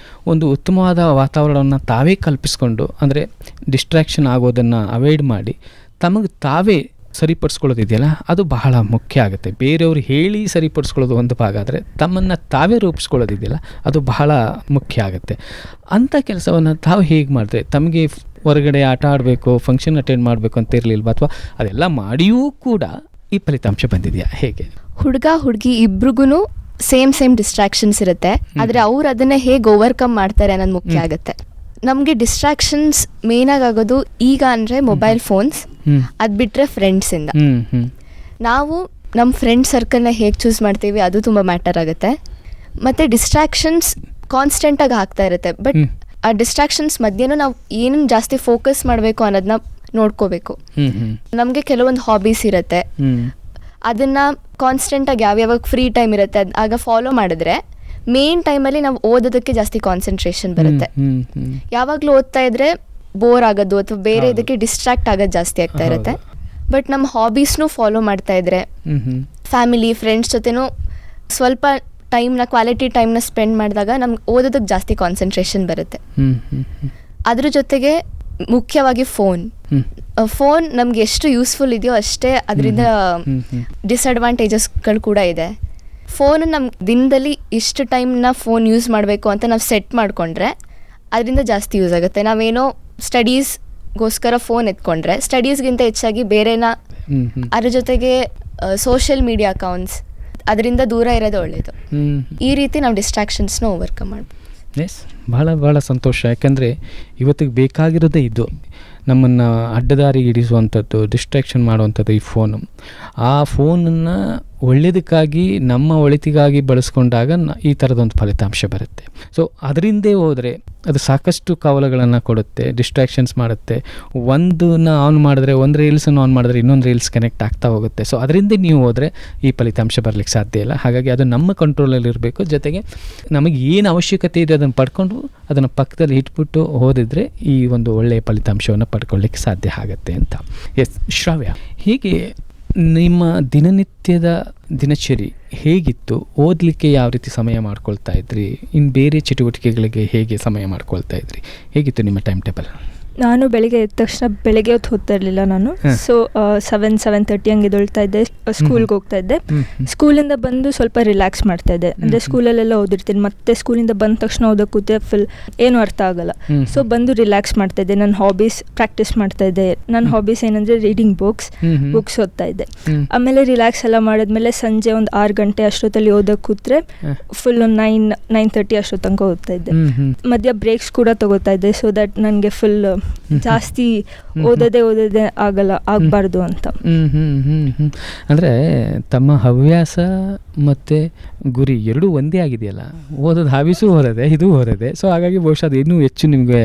ಒಂದು ಉತ್ತಮವಾದ ವಾತಾವರಣವನ್ನು ತಾವೇ ಕಲ್ಪಿಸ್ಕೊಂಡು, ಅಂದರೆ ಡಿಸ್ಟ್ರಾಕ್ಷನ್ ಆಗೋದನ್ನು ಅವಾಯ್ಡ್ ಮಾಡಿ ತಮಗೆ ತಾವೇ ಸರಿಪಡಿಸ್ಕೊಳ್ಳೋದಿದೆಯಲ್ಲ, ಅದು ಬಹಳ ಮುಖ್ಯ ಆಗುತ್ತೆ. ಬೇರೆಯವರು ಹೇಳಿ ಸರಿಪಡಿಸ್ಕೊಳ್ಳೋದು ಒಂದು ಭಾಗ, ಆದರೆ ತಮ್ಮನ್ನು ತಾವೇ ರೂಪಿಸ್ಕೊಳ್ಳೋದಿದೆಯಲ್ಲ, ಅದು ಬಹಳ ಮುಖ್ಯ ಆಗುತ್ತೆ. ಅಂಥ ಕೆಲಸವನ್ನು ತಾವು ಹೇಗೆ ಮಾಡಿದ್ರೆ? ತಮಗೆ ಹೊರಗಡೆ ಆಟ ಆಡಬೇಕು, ಫಂಕ್ಷನ್ ಅಟೆಂಡ್ ಮಾಡಬೇಕು ಅಂತ ಇರಲಿಲ್ವಾ? ಅಥವಾ ಅದೆಲ್ಲ ಮಾಡಿಯೂ ಕೂಡ ಈ ಫಲಿತಾಂಶ ಬಂದಿದೆಯಾ, ಹೇಗೆ? ಹುಡುಗ ಹುಡುಗಿ ಇಬ್ರಿಗೂ ಸೇಮ್ ಡಿಸ್ಟ್ರಾಕ್ಷನ್ಸ್ ಇರುತ್ತೆ, ಆದರೆ ಅವ್ರು ಅದನ್ನೇ ಹೇಗೆ ಓವರ್ಕಮ್ ಮಾಡ್ತಾರೆ ಅನ್ನೋದು ಮುಖ್ಯ ಆಗುತ್ತೆ. ನಮಗೆ ಡಿಸ್ಟ್ರಾಕ್ಷನ್ಸ್ ಮೇನಾಗಿ ಆಗೋದು ಈಗ ಅಂದರೆ ಮೊಬೈಲ್ ಫೋನ್ಸ್, ಅದು ಬಿಟ್ಟರೆ ಫ್ರೆಂಡ್ಸಿಂದ. ನಾವು ನಮ್ಮ ಫ್ರೆಂಡ್ ಸರ್ಕಲ್ನ ಹೇಗೆ ಚೂಸ್ ಮಾಡ್ತೀವಿ ಅದು ತುಂಬ ಮ್ಯಾಟರ್ ಆಗುತ್ತೆ. ಮತ್ತು ಡಿಸ್ಟ್ರಾಕ್ಷನ್ಸ್ ಕಾನ್ಸ್ಟೆಂಟಾಗಿ ಆಗ್ತಾ ಇರುತ್ತೆ, ಬಟ್ ಆ ಡಿಸ್ಟ್ರಾಕ್ಷನ್ಸ್ ಮಧ್ಯೆನೂ ನಾವು ಏನನ್ನು ಜಾಸ್ತಿ ಫೋಕಸ್ ಮಾಡಬೇಕು ಅನ್ನೋದನ್ನ ನೋಡ್ಕೋಬೇಕು. ನಮಗೆ ಕೆಲವೊಂದು ಹಾಬೀಸ್ ಇರುತ್ತೆ, ಅದನ್ನು ಕಾನ್ಸ್ಟೆಂಟಾಗಿ ಯಾವ್ಯಾವಾಗ ಫ್ರೀ ಟೈಮ್ ಇರುತ್ತೆ ಆಗ ಫಾಲೋ ಮಾಡಿದ್ರೆ ಮೇನ್ ಟೈಮಲ್ಲಿ ನಾವು ಓದೋದಕ್ಕೆ ಜಾಸ್ತಿ ಕಾನ್ಸಂಟ್ರೇಷನ್ ಬರುತ್ತೆ. ಯಾವಾಗಲೂ ಓದ್ತಾ ಇದ್ರೆ ಬೋರ್ ಆಗೋದು ಅಥವಾ ಬೇರೆ ಇದಕ್ಕೆ ಡಿಸ್ಟ್ರಾಕ್ಟ್ ಆಗೋದು ಜಾಸ್ತಿ ಆಗ್ತಾ ಇರುತ್ತೆ. ಬಟ್ ನಮ್ಮ ಹಾಬೀಸ್ನೂ ಫಾಲೋ ಮಾಡ್ತಾ ಇದ್ರೆ, ಫ್ಯಾಮಿಲಿ ಫ್ರೆಂಡ್ಸ್ ಜೊತೆನೂ ಸ್ವಲ್ಪ ಕ್ವಾಲಿಟಿ ಟೈಮ್ನ ಸ್ಪೆಂಡ್ ಮಾಡಿದಾಗ ನಮ್ಗೆ ಓದೋದಕ್ಕೆ ಜಾಸ್ತಿ ಕಾನ್ಸಂಟ್ರೇಷನ್ ಬರುತ್ತೆ. ಅದ್ರ ಜೊತೆಗೆ ಮುಖ್ಯವಾಗಿ ಫೋನ್ ನಮ್ಗೆ ಎಷ್ಟು ಯೂಸ್ಫುಲ್ ಇದೆಯೋ ಅಷ್ಟೇ ಅದರಿಂದ ಡಿಸ್ಅಡ್ವಾಂಟೇಜಸ್ಗಳು ಕೂಡ ಇದೆ. ಫೋನ್ ನಮ್ಮ ದಿನದಲ್ಲಿ ಇಷ್ಟು ಟೈಮ್ನ ಫೋನ್ ಯೂಸ್ ಮಾಡಬೇಕು ಅಂತ ನಾವು ಸೆಟ್ ಮಾಡಿಕೊಂಡ್ರೆ ಅದರಿಂದ ಜಾಸ್ತಿ ಯೂಸ್ ಆಗುತ್ತೆ. ನಾವೇನೋ ಸ್ಟಡೀಸ್ಗೋಸ್ಕರ ಫೋನ್ ಎತ್ಕೊಂಡ್ರೆ ಸ್ಟಡೀಸ್ಗಿಂತ ಹೆಚ್ಚಾಗಿ ಬೇರೆನ, ಅದ್ರ ಜೊತೆಗೆ ಸೋಷಿಯಲ್ ಮೀಡಿಯಾ ಅಕೌಂಟ್ಸ್, ಅದರಿಂದ ದೂರ ಇರೋದು ಒಳ್ಳೆಯದು. ಈ ರೀತಿ ನಾವು ಡಿಸ್ಟ್ರಾಕ್ಷನ್ಸ್ನ ಓವರ್ಕಮ್ ಮಾಡ್ಬೋದು. ಎಸ್, ಭಾಳ ಸಂತೋಷ. ಯಾಕಂದರೆ ಇವತ್ತಿಗೆ ಬೇಕಾಗಿರೋದೇ ಇದು, ನಮ್ಮನ್ನು ಅಡ್ಡದಾರಿಗೆ ಹಿಡಿಸುವಂಥದ್ದು, ಡಿಸ್ಟ್ರಾಕ್ಷನ್ ಮಾಡುವಂಥದ್ದು ಈ ಫೋನು. ಆ ಫೋನನ್ನು ಒಳ್ಳೆಯದಕ್ಕಾಗಿ, ನಮ್ಮ ಒಳಿತಿಗಾಗಿ ಬಳಸ್ಕೊಂಡಾಗ ಈ ಥರದೊಂದು ಫಲಿತಾಂಶ ಬರುತ್ತೆ. ಸೊ ಅದರಿಂದೇ ಹೋದರೆ ಅದು ಸಾಕಷ್ಟು ಕವಲುಗಳನ್ನು ಕೊಡುತ್ತೆ, ಡಿಸ್ಟ್ರಾಕ್ಷನ್ಸ್ ಮಾಡುತ್ತೆ. ಒಂದನ್ನ ಆನ್ ಮಾಡಿದ್ರೆ, ಒಂದು ರೀಲ್ಸನ್ನು ಆನ್ ಮಾಡಿದ್ರೆ ಇನ್ನೊಂದು ರೀಲ್ಸ್ ಕನೆಕ್ಟ್ ಆಗ್ತಾ ಹೋಗುತ್ತೆ. ಸೊ ಅದರಿಂದ ನೀವು ಹೋದರೆ ಈ ಫಲಿತಾಂಶ ಬರಲಿಕ್ಕೆ ಸಾಧ್ಯ ಇಲ್ಲ. ಹಾಗಾಗಿ ಅದು ನಮ್ಮ ಕಂಟ್ರೋಲಲ್ಲಿ ಇರಬೇಕು. ಜೊತೆಗೆ ನಮಗೆ ಏನು ಅವಶ್ಯಕತೆ ಇದೆ ಅದನ್ನು ಪಡ್ಕೊಂಡು ಅದನ್ನು ಪಕ್ಕದಲ್ಲಿ ಇಟ್ಬಿಟ್ಟು ಓದಿದ್ರೆ ಈ ಒಂದು ಒಳ್ಳೆಯ ಫಲಿತಾಂಶವನ್ನು ಪಡ್ಕೊಳ್ಳಿಕ್ಕೆ ಸಾಧ್ಯ ಆಗುತ್ತೆ ಅಂತ. ಎಸ್, ಶ್ರಾವ್ಯ, ಹೀಗೆ ನಿಮ್ಮ ದಿನನಿತ್ಯದ ದಿನಚರಿ ಹೇಗಿತ್ತು? ಓದಲಿಕ್ಕೆ ಯಾವ ರೀತಿ ಸಮಯ ಮಾಡ್ಕೊಳ್ತಾ ಇದ್ರಿ? ಇನ್ನು ಬೇರೆ ಚಟುವಟಿಕೆಗಳಿಗೆ ಹೇಗೆ ಸಮಯ ಮಾಡ್ಕೊಳ್ತಾ ಇದ್ರಿ? ಹೇಗಿತ್ತು ನಿಮ್ಮ ಟೈಮ್ ಟೇಬಲ್? ನಾನು ಬೆಳಿಗ್ಗೆ ಎದ್ದ ತಕ್ಷಣ ಬೆಳಗ್ಗೆ ಹೊತ್ತು ಹೋಗ್ತಾ ಇರಲಿಲ್ಲ ನಾನು. ಸೊ 7:30 ಹಂಗೆ ಎದ್ದೇಳ್ತಾ ಇದ್ದೆ, ಸ್ಕೂಲ್ಗೆ ಹೋಗ್ತಾ ಇದ್ದೆ. ಸ್ಕೂಲಿಂದ ಬಂದು ಸ್ವಲ್ಪ ರಿಲ್ಯಾಕ್ಸ್ ಮಾಡ್ತಾ ಇದ್ದೆ. ಅಂದರೆ ಸ್ಕೂಲಲ್ಲೆಲ್ಲ ಓದಿರ್ತೀನಿ, ಮತ್ತೆ ಸ್ಕೂಲಿಂದ ಬಂದ ತಕ್ಷಣ ಓದೋ ಕೂತೆ ಫುಲ್ ಏನೂ ಅರ್ಥ ಆಗಲ್ಲ. ಸೊ ಬಂದು ರಿಲ್ಯಾಕ್ಸ್ ಮಾಡ್ತಾ ಇದ್ದೆ. ನನ್ನ ಹಾಬೀಸ್ ಪ್ರಾಕ್ಟೀಸ್ ಮಾಡ್ತಾ ಇದ್ದೆ. ನನ್ನ ಹಾಬೀಸ್ ಏನಂದರೆ ರೀಡಿಂಗ್ ಬುಕ್ಸ್ ಓದ್ತಾ ಇದ್ದೆ. ಆಮೇಲೆ ರಿಲ್ಯಾಕ್ಸ್ ಎಲ್ಲ ಮಾಡಿದ್ಮೇಲೆ ಸಂಜೆ ಒಂದು 6 ಗಂಟೆ ಅಷ್ಟೊತ್ತಲ್ಲಿ ಓದೋಕೆ ಕೂತ್ರೆ ಫುಲ್ 9:30 ಅಷ್ಟೊತ್ತು ತನಕ ಓದ್ತಾ ಇದ್ದೆ. ಮಧ್ಯ ಬ್ರೇಕ್ಸ್ ಕೂಡ ತಗೋತಾ ಇದ್ದೆ, ಸೊ ದಟ್ ನನಗೆ ಫುಲ್ ಜಾಸ್ತಿ ಓದೋದೇ ಆಗಬಾರ್ದು ಅಂತ. ಅಂದರೆ ತಮ್ಮ ಹವ್ಯಾಸ ಮತ್ತು ಗುರಿ ಎರಡೂ ಒಂದೇ ಆಗಿದೆಯಲ್ಲ, ಓದೋದು ಹಾಬೀಸು ಹೊರದೆ, ಇದು ಹೊರದೆ. ಸೊ ಹಾಗಾಗಿ ಬಹುಶಃ ಅದು ಇನ್ನೂ ಹೆಚ್ಚು ನಿಮಗೆ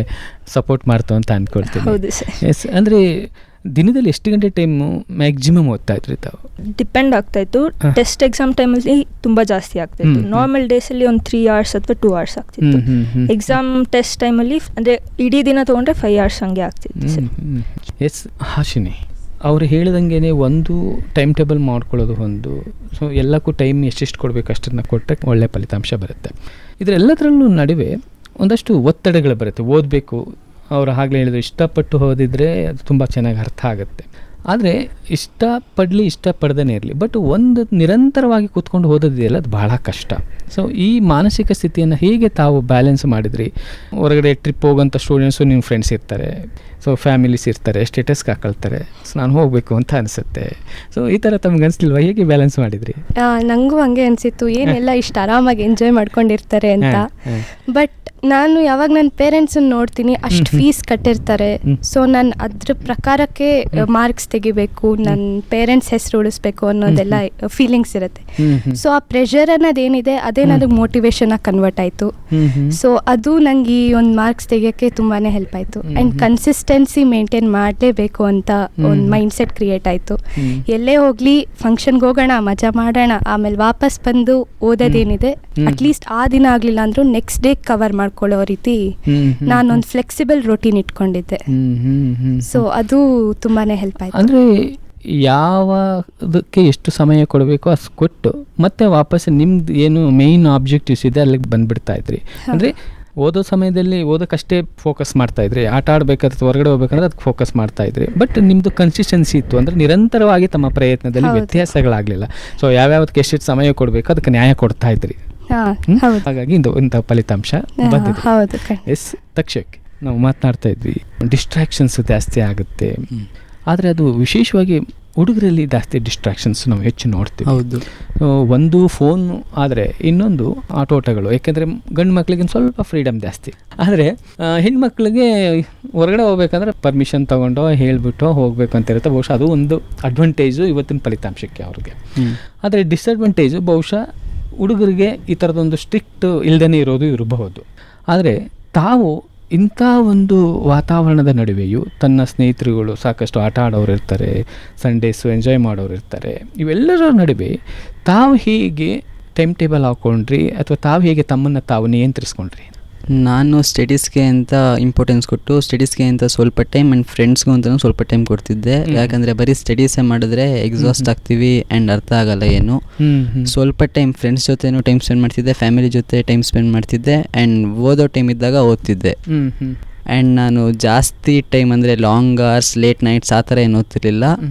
ಸಪೋರ್ಟ್ ಮಾಡ್ತಾವ ಅಂತ ಅಂದ್ಕೊಳ್ತೀನಿ. ಹೌದು ಸರ್. ಎಸ್, ಅಂದರೆ ದಿನದಲ್ಲಿ ಎಷ್ಟು ಗಂಟೆ ಟೈಮು ಮ್ಯಾಕ್ಸಿಮಮ್ ಓದ್ತಾ ಇದ್ರಿ ತಾವು? ಡಿಪೆಂಡ್ ಆಗ್ತಾಯಿತ್ತು. ಟೆಸ್ಟ್ ಎಕ್ಸಾಮ್ ಟೈಮಲ್ಲಿ ತುಂಬ ಜಾಸ್ತಿ ಆಗ್ತಾಯಿತ್ತು. ನಾರ್ಮಲ್ ಡೇಸಲ್ಲಿ ಒಂದು 3 hours ಅಥವಾ 2 hours ಆಗ್ತಿತ್ತು. ಎಕ್ಸಾಮ್ ಟೆಸ್ಟ್ ಟೈಮಲ್ಲಿ ಅಂದರೆ ಇಡೀ ದಿನ ತೊಗೊಂಡ್ರೆ 5 hours ಹಂಗೆ ಆಗ್ತಿತ್ತು ಸರ್. ಎಸ್ ಹಾಶಿನಿ, ಅವ್ರು ಹೇಳಿದಂಗೆ ಒಂದು ಟೈಮ್ ಟೇಬಲ್ ಮಾಡ್ಕೊಳ್ಳೋದು ಒಂದು. ಸೊ ಎಲ್ಲಕ್ಕೂ ಟೈಮ್ ಎಷ್ಟೆಷ್ಟು ಕೊಡಬೇಕು ಅಷ್ಟನ್ನು ಕೊಟ್ಟರೆ ಒಳ್ಳೆ ಫಲಿತಾಂಶ ಬರುತ್ತೆ. ಇದರೆಲ್ಲದರಲ್ಲೂ ನಡುವೆ ಒಂದಷ್ಟು ಒತ್ತಡಗಳು ಬರುತ್ತೆ. ಓದಬೇಕು, ಅವರು ಆಗಲೇ ಹೇಳಿದ್ರು ಇಷ್ಟಪಟ್ಟು ಓದಿದರೆ ಅದು ತುಂಬ ಚೆನ್ನಾಗಿ ಅರ್ಥ ಆಗುತ್ತೆ. ಆದರೆ ಇಷ್ಟಪಡದೇ ಇರಲಿ, ಬಟ್ ಒಂದು ನಿರಂತರವಾಗಿ ಕೂತ್ಕೊಂಡು ಓದೋದಿದೆಯಲ್ಲ, ಅದು ಬಹಳ ಕಷ್ಟ. ಸೊ ಈ ಮಾನಸಿಕ ಸ್ಥಿತಿಯನ್ನು ಹೇಗೆ ತಾವು ಬ್ಯಾಲೆನ್ಸ್ ಮಾಡಿದ್ರಿ? ಹೊರಗಡೆ ಟ್ರಿಪ್ ಹೋಗೋಂಥ ಸ್ಟೂಡೆಂಟ್ಸು ನಿಮ್ಮ ಫ್ರೆಂಡ್ಸ್ ಇರ್ತಾರೆ, ಸೊ ಫ್ಯಾಮಿಲೀಸ್ ಇರ್ತಾರೆ, ಸ್ಟೇಟಸ್ಗೆ ಹಾಕೊಳ್ತಾರೆ, ಸೊ ನಾನು ಹೋಗಬೇಕು ಅಂತ ಅನಿಸುತ್ತೆ. ಸೊ ಈ ಥರ ತಮ್ಗೆ ಅನಿಸ್ಲಿಲ್ವಾ? ಹೇಗೆ ಬ್ಯಾಲೆನ್ಸ್ ಮಾಡಿದ್ರಿ? ನನಗೂ ಹಂಗೆ ಅನಿಸಿತ್ತು, ಏನೆಲ್ಲ ಇಷ್ಟು ಆರಾಮಾಗಿ ಎಂಜಾಯ್ ಮಾಡ್ಕೊಂಡಿರ್ತಾರೆ ಅಂತ. ಬಟ್ ನಾನು ಯಾವಾಗ ನನ್ನ ಪೇರೆಂಟ್ಸನ್ನು ನೋಡ್ತೀನಿ, ಅಷ್ಟು ಫೀಸ್ ಕಟ್ಟಿರ್ತಾರೆ. ಸೊ ನಾನು ಅದ್ರ ಪ್ರಕಾರಕ್ಕೆ ಮಾರ್ಕ್ಸ್ ತೆಗಿಬೇಕು, ನನ್ನ ಪೇರೆಂಟ್ಸ್ ಹೆಸರು ಉಳಿಸ್ಬೇಕು ಅನ್ನೋದೆಲ್ಲ ಫೀಲಿಂಗ್ಸ್ ಇರುತ್ತೆ. ಸೊ ಆ ಪ್ರೆಷರ್ ಅನ್ನೋದೇನಿದೆ ಅದೇ ನನಗೆ ಮೋಟಿವೇಶನಾಗಿ ಕನ್ವರ್ಟ್ ಆಯಿತು. ಸೊ ಅದು ನನಗೆ ಈ ಒಂದು ಮಾರ್ಕ್ಸ್ ತೆಗಿಯೋಕ್ಕೆ ತುಂಬಾ ಹೆಲ್ಪ್ ಆಯಿತು. ಆ್ಯಂಡ್ ಕನ್ಸಿಸ್ಟೆನ್ಸಿ ಮೇಂಟೈನ್ ಮಾಡಲೇಬೇಕು ಅಂತ ಒಂದು ಮೈಂಡ್ ಸೆಟ್ ಕ್ರಿಯೇಟ್ ಆಯಿತು. ಎಲ್ಲೇ ಹೋಗಲಿ ಫಂಕ್ಷನ್ಗೆ ಹೋಗೋಣ, ಮಜಾ ಮಾಡೋಣ, ಆಮೇಲೆ ವಾಪಸ್ ಬಂದು ಓದೋದೇನಿದೆ ಅಟ್ಲೀಸ್ಟ್ ಆ ದಿನ ಆಗಲಿಲ್ಲ ಅಂದರೂ ನೆಕ್ಸ್ಟ್ ಡೇ ಕವರ್ ಮಾಡ್ಕೊಳ್ಳೋ ರೀತಿ ನಾನೊಂದು ಫ್ಲೆಕ್ಸಿಬಲ್ ರೂಟೀನ್ ಇಟ್ಕೊಂಡಿದ್ದೆ. ಸೊ ಅದು ತುಂಬಾ ಹೆಲ್ಪ್ ಆಯಿತು. ಅಂದರೆ ಯಾವುದಕ್ಕೆ ಎಷ್ಟು ಸಮಯ ಕೊಡಬೇಕು ಅಷ್ಟು ಕೊಟ್ಟು ಮತ್ತೆ ವಾಪಸ್ ನಿಮ್ದು ಏನು ಮೇಯ್ನ್ ಆಬ್ಜೆಕ್ಟಿವ್ಸ್ ಇದೆ ಅಲ್ಲಿಗೆ ಬಂದುಬಿಡ್ತಾ ಇದ್ರಿ. ಅಂದರೆ ಓದೋ ಸಮಯದಲ್ಲಿ ಓದೋಕ್ಕಷ್ಟೇ ಫೋಕಸ್ ಮಾಡ್ತಾಯಿದ್ರಿ, ಆಟ ಆಡಬೇಕಾದ್ರೆ ಹೊರಗಡೆ ಹೋಗ್ಬೇಕಂದ್ರೆ ಅದಕ್ಕೆ ಫೋಕಸ್ ಮಾಡ್ತಾಯಿದ್ರಿ. ಬಟ್ ನಿಮ್ಮದು ಕನ್ಸಿಸ್ಟೆನ್ಸಿ ಇತ್ತು, ಅಂದರೆ ನಿರಂತರವಾಗಿ ತಮ್ಮ ಪ್ರಯತ್ನದಲ್ಲಿ ವ್ಯತ್ಯಾಸಗಳಾಗಲಿಲ್ಲ. ಸೊ ಯಾವ್ಯಾವದಕ್ಕೆ ಎಷ್ಟೆಷ್ಟು ಸಮಯ ಕೊಡಬೇಕು ಅದಕ್ಕೆ ನ್ಯಾಯ ಕೊಡ್ತಾ ಇದ್ರಿ. ಹಾಗಾಗಿ ಇಂಥ ಫಲಿತಾಂಶ ಬಂದಿದೆ. ಎಸ್ ತಕ್ಷಕ್ ನಾವು ಮಾತನಾಡ್ತಾ ಇದ್ವಿ, ಡಿಸ್ಟ್ರಾಕ್ಷನ್ಸ್ ಜಾಸ್ತಿ ಆಗುತ್ತೆ. ಆದರೆ ಅದು ವಿಶೇಷವಾಗಿ ಹುಡುಗರಲ್ಲಿ ಜಾಸ್ತಿ ಡಿಸ್ಟ್ರಾಕ್ಷನ್ಸ್ ನಾವು ಹೆಚ್ಚು ನೋಡ್ತೀವಿ. ಹೌದು, ಒಂದು ಫೋನ್ ಆದರೆ ಇನ್ನೊಂದು ಆಟೋಟಗಳು. ಯಾಕೆಂದರೆ ಗಂಡು ಮಕ್ಕಳಿಗೆ ಸ್ವಲ್ಪ ಫ್ರೀಡಮ್ ಜಾಸ್ತಿ. ಆದರೆ ಹೆಣ್ಮಕ್ಳಿಗೆ ಹೊರಗಡೆ ಹೋಗ್ಬೇಕಂದ್ರೆ ಪರ್ಮಿಷನ್ ತೊಗೊಂಡೋ ಹೇಳಿಬಿಟ್ಟು ಹೋಗಬೇಕು ಅಂತ ಇರುತ್ತೆ. ಬಹುಶಃ ಅದು ಒಂದು ಅಡ್ವಾಂಟೇಜು ಇವತ್ತಿನ ಫಲಿತಾಂಶಕ್ಕೆ ಅವ್ರಿಗೆ. ಆದರೆ ಡಿಸ್ಅಡ್ವಾಂಟೇಜು ಬಹುಶಃ ಹುಡುಗರಿಗೆ ಈ ಥರದೊಂದು ಸ್ಟ್ರಿಕ್ಟ್ ಇಲ್ಲದೇ ಇರಬಹುದು. ಆದರೆ ತಾವು ಇಂಥ ಒಂದು ವಾತಾವರಣದ ನಡುವೆಯೂ ತನ್ನ ಸ್ನೇಹಿತರುಗಳು ಸಾಕಷ್ಟು ಆಟ ಆಡೋರು ಇರ್ತಾರೆ, ಸಂಡೇಸು ಎಂಜಾಯ್ ಮಾಡೋರು ಇರ್ತಾರೆ, ಇವೆಲ್ಲರ ನಡುವೆ ತಾವು ಹೇಗೆ ಟೈಮ್ ಟೇಬಲ್ ಹಾಕ್ಕೊಂಡ್ರಿ ಅಥವಾ ತಾವು ಹೇಗೆ ತಮ್ಮನ್ನು ತಾವು ನಿಯಂತ್ರಿಸ್ಕೊಂಡ್ರಿ? ನಾನು ಸ್ಟಡೀಸ್ಗೆ ಅಂತ ಇಂಪಾರ್ಟೆನ್ಸ್ ಕೊಟ್ಟು ಸ್ಟಡೀಸ್ಗೆ ಅಂತ ಸ್ವಲ್ಪ ಟೈಮ್ ಆ್ಯಂಡ್ ಫ್ರೆಂಡ್ಸ್ಗೂ ಅಂತಲೂ ಸ್ವಲ್ಪ ಟೈಮ್ ಕೊಡ್ತಿದ್ದೆ. ಯಾಕಂದರೆ ಬರೀ ಸ್ಟಡೀಸೇ ಮಾಡಿದ್ರೆ ಎಕ್ಸಾಸ್ಟ್ ಆಗ್ತೀವಿ ಆ್ಯಂಡ್ ಅರ್ಥ ಆಗಲ್ಲ ಏನು. ಸ್ವಲ್ಪ ಟೈಮ್ ಫ್ರೆಂಡ್ಸ್ ಜೊತೆನೂ ಟೈಮ್ ಸ್ಪೆಂಡ್ ಮಾಡ್ತಿದ್ದೆ, ಫ್ಯಾಮಿಲಿ ಜೊತೆ ಟೈಮ್ ಸ್ಪೆಂಡ್ ಮಾಡ್ತಿದ್ದೆ ಆ್ಯಂಡ್ ಓದೋ ಟೈಮ್ ಇದ್ದಾಗ ಓದ್ತಿದ್ದೆ. ಆ್ಯಂಡ್ ನಾನು ಜಾಸ್ತಿ ಟೈಮ್ ಅಂದರೆ ಲಾಂಗ್ ಅವರ್ಸ್, ಲೇಟ್ ನೈಟ್ಸ್ ಆ ಥರ ಏನು ಓದ್ತಿರ್ಲಿಲ್ಲ.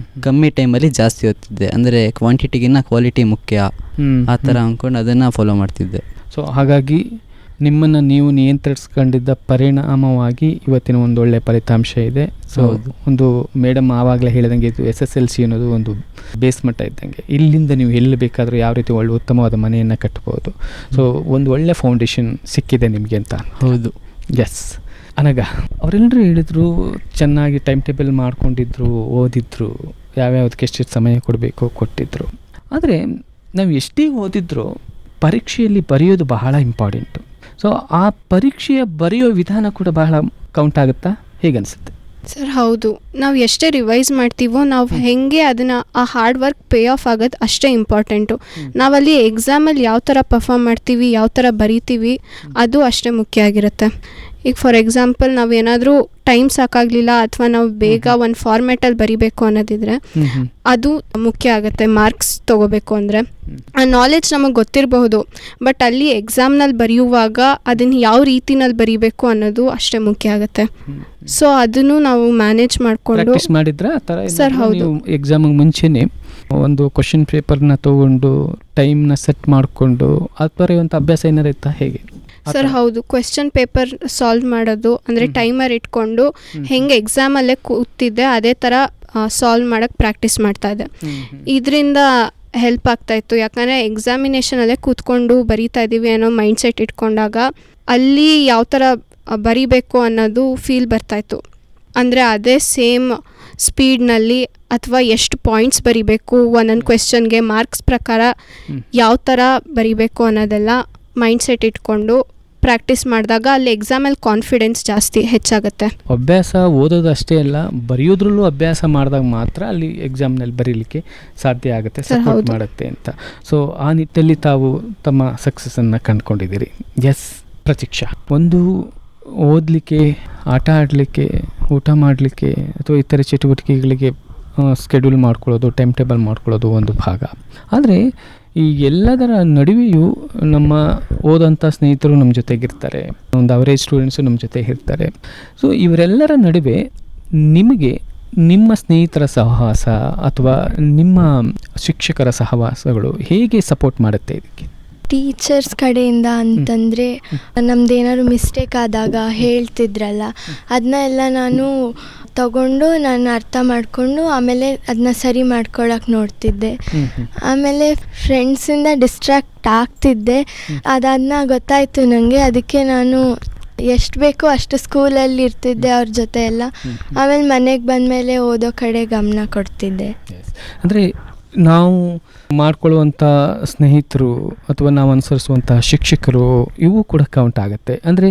ಕಮ್ಮಿ ಟೈಮಲ್ಲಿ ಜಾಸ್ತಿ ಓದ್ತಿದ್ದೆ. ಅಂದರೆ ಕ್ವಾಂಟಿಟಿಗಿನ್ನ ಕ್ವಾಲಿಟಿ ಮುಖ್ಯ ಆ ಥರ ಅಂದ್ಕೊಂಡು ಅದನ್ನು ಫಾಲೋ ಮಾಡ್ತಿದ್ದೆ. ಸೊ ಹಾಗಾಗಿ ನಿಮ್ಮನ್ನು ನೀವು ನಿಯಂತ್ರಿಸ್ಕೊಂಡಿದ್ದ ಪರಿಣಾಮವಾಗಿ ಇವತ್ತಿನ ಒಂದು ಒಳ್ಳೆಯ ಫಲಿತಾಂಶ ಇದೆ. ಸೊ ಒಂದು ಮೇಡಮ್ ಆವಾಗಲೇ ಹೇಳಿದಂಗೆ ಇದು SSLC ಅನ್ನೋದು ಒಂದು ಬೇಸ್ ಮಟ್ಟ ಇದ್ದಂಗೆ. ಇಲ್ಲಿಂದ ನೀವು ಎಲ್ಲಿ ಬೇಕಾದರೂ ಯಾವ ರೀತಿ ಒಳ್ಳೆ ಉತ್ತಮವಾದ ಮನೆಯನ್ನು ಕಟ್ಬೋದು. ಸೊ ಒಂದು ಒಳ್ಳೆ ಫೌಂಡೇಶನ್ ಸಿಕ್ಕಿದೆ ನಿಮಗೆ ಅಂತ. ಹೌದು, ಎಸ್. ಅನಗ ಅವರೆಲ್ಲರೂ ಹೇಳಿದರು ಚೆನ್ನಾಗಿ ಟೈಮ್ ಟೇಬಲ್ ಮಾಡ್ಕೊಂಡಿದ್ರು, ಓದಿದ್ರು, ಯಾವ್ಯಾವುದಕ್ಕೆ ಎಷ್ಟೆಷ್ಟು ಸಮಯ ಕೊಡಬೇಕು ಕೊಟ್ಟಿದ್ರು. ಆದರೆ ನಾವು ಎಷ್ಟೇ ಓದಿದ್ರೂ ಪರೀಕ್ಷೆಯಲ್ಲಿ ಬರೆಯೋದು ಬಹಳ ಇಂಪಾರ್ಟೆಂಟು. ಸೊ ಆ ಪರೀಕ್ಷೆಯ ಬರೆಯೋ ವಿಧಾನ ಕೂಡ ಬಹಳ ಕೌಂಟ್ ಆಗುತ್ತಾ, ಹೇಗನ್ಸುತ್ತೆ ಸರ್? ಹೌದು, ನಾವು ಎಷ್ಟೇ ರಿವೈಸ್ ಮಾಡ್ತೀವೋ ನಾವು ಹೇಗೆ ಅದನ್ನು ಆ ಹಾರ್ಡ್ ವರ್ಕ್ ಪೇ ಆಫ್ ಆಗೋದು ಅಷ್ಟೇ ಇಂಪಾರ್ಟೆಂಟು. ನಾವಲ್ಲಿ ಎಕ್ಸಾಮಲ್ಲಿ ಯಾವ ಥರ ಪರ್ಫಾರ್ಮ್ ಮಾಡ್ತೀವಿ, ಯಾವ ಥರ ಬರಿತೀವಿ ಅದು ಅಷ್ಟೇ ಮುಖ್ಯ ಆಗಿರುತ್ತೆ. ಈಗ ಫಾರ್ ಎಕ್ಸಾಂಪಲ್ ನಾವು ಏನಾದರೂ ಟೈಮ್ ಸಾಕಾಗಲಿಲ್ಲ ಅಥವಾ ನಾವು ಬೇಗ ಒಂದು ಫಾರ್ಮ್ಯಾಟಲ್ಲಿ ಬರಿಬೇಕು ಅನ್ನೋದಿದ್ರೆ ಅದು ಮುಖ್ಯ ಆಗುತ್ತೆ. ಮಾರ್ಕ್ಸ್ ತೊಗೋಬೇಕು ಅಂದರೆ ಆ ನಾಲೆಡ್ಜ್ ನಮಗೆ ಗೊತ್ತಿರಬಹುದು, ಬಟ್ ಅಲ್ಲಿ ಎಕ್ಸಾಮ್ನಲ್ಲಿ ಬರೆಯುವಾಗ ಅದನ್ನು ಯಾವ ರೀತಿನಲ್ಲಿ ಬರೀಬೇಕು ಅನ್ನೋದು ಅಷ್ಟೇ ಮುಖ್ಯ ಆಗುತ್ತೆ. ಸೊ ಅದನ್ನು ನಾವು ಮ್ಯಾನೇಜ್ ಮಾಡಿಕೊಂಡು ಮಾಡಿದ್ರೆ ಸರ್ ಹೌದು, ಎಕ್ಸಾಮಿಗೆ ಮುಂಚೆನೇ ಒಂದು ಕ್ವಶನ್ ಪೇಪರ್ನ ತೊಗೊಂಡು ಟೈಮ್ನ ಸೆಟ್ ಮಾಡಿಕೊಂಡು ಅದು ಬರೆಯುವಂಥ ಅಭ್ಯಾಸ ಏನಾರು ಇತ್ತಾ ಹೇಗೆ? ಸರ್ ಹೌದು, ಕ್ವೆಶ್ಚನ್ ಪೇಪರ್ ಸಾಲ್ವ್ ಮಾಡೋದು ಅಂದರೆ ಟೈಮರ್ ಇಟ್ಕೊಂಡು ಹೆಂಗೆ ಎಕ್ಸಾಮಲ್ಲೇ ಕೂತಿದ್ದೆ ಅದೇ ಥರ ಸಾಲ್ವ್ ಮಾಡೋಕ್ಕೆ ಪ್ರಾಕ್ಟೀಸ್ ಮಾಡ್ತಾ ಇದ್ದೆ. ಇದರಿಂದ ಹೆಲ್ಪ್ ಆಗ್ತಾಯಿತ್ತು. ಯಾಕಂದರೆ ಎಕ್ಸಾಮಿನೇಷನಲ್ಲೇ ಕೂತ್ಕೊಂಡು ಬರೀತಾ ಇದ್ದೀವಿ ಅನ್ನೋ ಮೈಂಡ್ಸೆಟ್ ಇಟ್ಕೊಂಡಾಗ ಅಲ್ಲಿ ಯಾವ ಥರ ಬರೀಬೇಕು ಅನ್ನೋದು ಫೀಲ್ ಬರ್ತಾಯಿತ್ತು. ಅಂದರೆ ಅದೇ ಸೇಮ್ ಸ್ಪೀಡ್ನಲ್ಲಿ ಅಥವಾ ಎಷ್ಟು ಪಾಯಿಂಟ್ಸ್ ಬರೀಬೇಕು ಒಂದೊಂದು ಕ್ವೆಶ್ಚನ್ಗೆ ಮಾರ್ಕ್ಸ್ ಪ್ರಕಾರ ಯಾವ ಥರ ಬರೀಬೇಕು ಅನ್ನೋದೆಲ್ಲ ಮೈಂಡ್ಸೆಟ್ ಇಟ್ಕೊಂಡು ಪ್ರಾಕ್ಟೀಸ್ ಮಾಡಿದಾಗ ಅಲ್ಲಿ ಎಕ್ಸಾಮಲ್ಲಿ ಕಾನ್ಫಿಡೆನ್ಸ್ ಜಾಸ್ತಿ ಹೆಚ್ಚಾಗುತ್ತೆ. ಅಭ್ಯಾಸ ಓದೋದು ಅಷ್ಟೇ ಅಲ್ಲ, ಬರೆಯೋದ್ರಲ್ಲೂ ಅಭ್ಯಾಸ ಮಾಡಿದಾಗ ಮಾತ್ರ ಅಲ್ಲಿ ಎಕ್ಸಾಮ್ನಲ್ಲಿ ಬರೀಲಿಕ್ಕೆ ಸಾಧ್ಯ ಆಗುತ್ತೆ, ಸಪೋರ್ಟ್ ಮಾಡುತ್ತೆ ಅಂತ. ಸೊ ಆ ನಿಟ್ಟಲ್ಲಿ ತಾವು ತಮ್ಮ ಸಕ್ಸಸ್ಸನ್ನು ಕಂಡುಕೊಂಡಿದ್ದೀರಿ. ಎಸ್ ಪ್ರತೀಕ್ಷಾ, ಒಂದು ಓದಲಿಕ್ಕೆ, ಆಟ ಆಡಲಿಕ್ಕೆ, ಊಟ ಮಾಡಲಿಕ್ಕೆ ಅಥವಾ ಇತರೆ ಚಟುವಟಿಕೆಗಳಿಗೆ ಸ್ಕೆಡ್ಯೂಲ್ ಮಾಡ್ಕೊಳ್ಳೋದು, ಟೈಮ್ ಟೇಬಲ್ ಮಾಡ್ಕೊಳ್ಳೋದು ಒಂದು ಭಾಗ. ಆದರೆ ಈ ಎಲ್ಲದರ ನಡುವೆಯೂ ನಮ್ಮ ಓದಂಥ ಸ್ನೇಹಿತರು ನಮ್ಮ ಜೊತೆಗಿರ್ತಾರೆ, ಒಂದು ಅವರೇಜ್ ಸ್ಟೂಡೆಂಟ್ಸು ನಮ್ಮ ಜೊತೆ ಇರ್ತಾರೆ. ಸೊ ಇವರೆಲ್ಲರ ನಡುವೆ ನಿಮಗೆ ನಿಮ್ಮ ಸ್ನೇಹಿತರ ಸಹವಾಸ ಅಥವಾ ನಿಮ್ಮ ಶಿಕ್ಷಕರ ಸಹವಾಸಗಳು ಹೇಗೆ ಸಪೋರ್ಟ್ ಮಾಡುತ್ತೆ ಇದಕ್ಕೆ? ಟೀಚರ್ಸ್ ಕಡೆಯಿಂದ ಅಂತಂದರೆ ನಮ್ಮದೇನಾದ್ರು ಮಿಸ್ಟೇಕ್ ಆದಾಗ ಹೇಳ್ತಿದ್ರಲ್ಲ, ಅದನ್ನ ಎಲ್ಲ ನಾನು ತಗೊಂಡು ನಾನು ಅರ್ಥ ಮಾಡಿಕೊಂಡು ಆಮೇಲೆ ಅದನ್ನ ಸರಿ ಮಾಡ್ಕೊಳಕ್ಕೆ ನೋಡ್ತಿದ್ದೆ. ಆಮೇಲೆ ಫ್ರೆಂಡ್ಸಿಂದ ಡಿಸ್ಟ್ರಾಕ್ಟ್ ಆಗ್ತಿದ್ದೆ, ಅದಾದನ್ನ ಗೊತ್ತಾಯಿತು ನನಗೆ. ಅದಕ್ಕೆ ನಾನು ಎಷ್ಟು ಬೇಕೋ ಅಷ್ಟು ಸ್ಕೂಲಲ್ಲಿ ಇರ್ತಿದ್ದೆ ಅವ್ರ ಜೊತೆ ಎಲ್ಲ. ಆಮೇಲೆ ಮನೆಗೆ ಬಂದಮೇಲೆ ಓದೋ ಕಡೆ ಗಮನ ಕೊಡ್ತಿದ್ದೆ. ಅಂದರೆ ನಾವು ಮಾಡ್ಕೊಳ್ಳುವಂಥ ಸ್ನೇಹಿತರು ಅಥವಾ ನಾವು ಅನುಸರಿಸುವಂಥ ಶಿಕ್ಷಕರು ಇವು ಕೂಡ ಕೌಂಟ್ ಆಗುತ್ತೆ. ಅಂದರೆ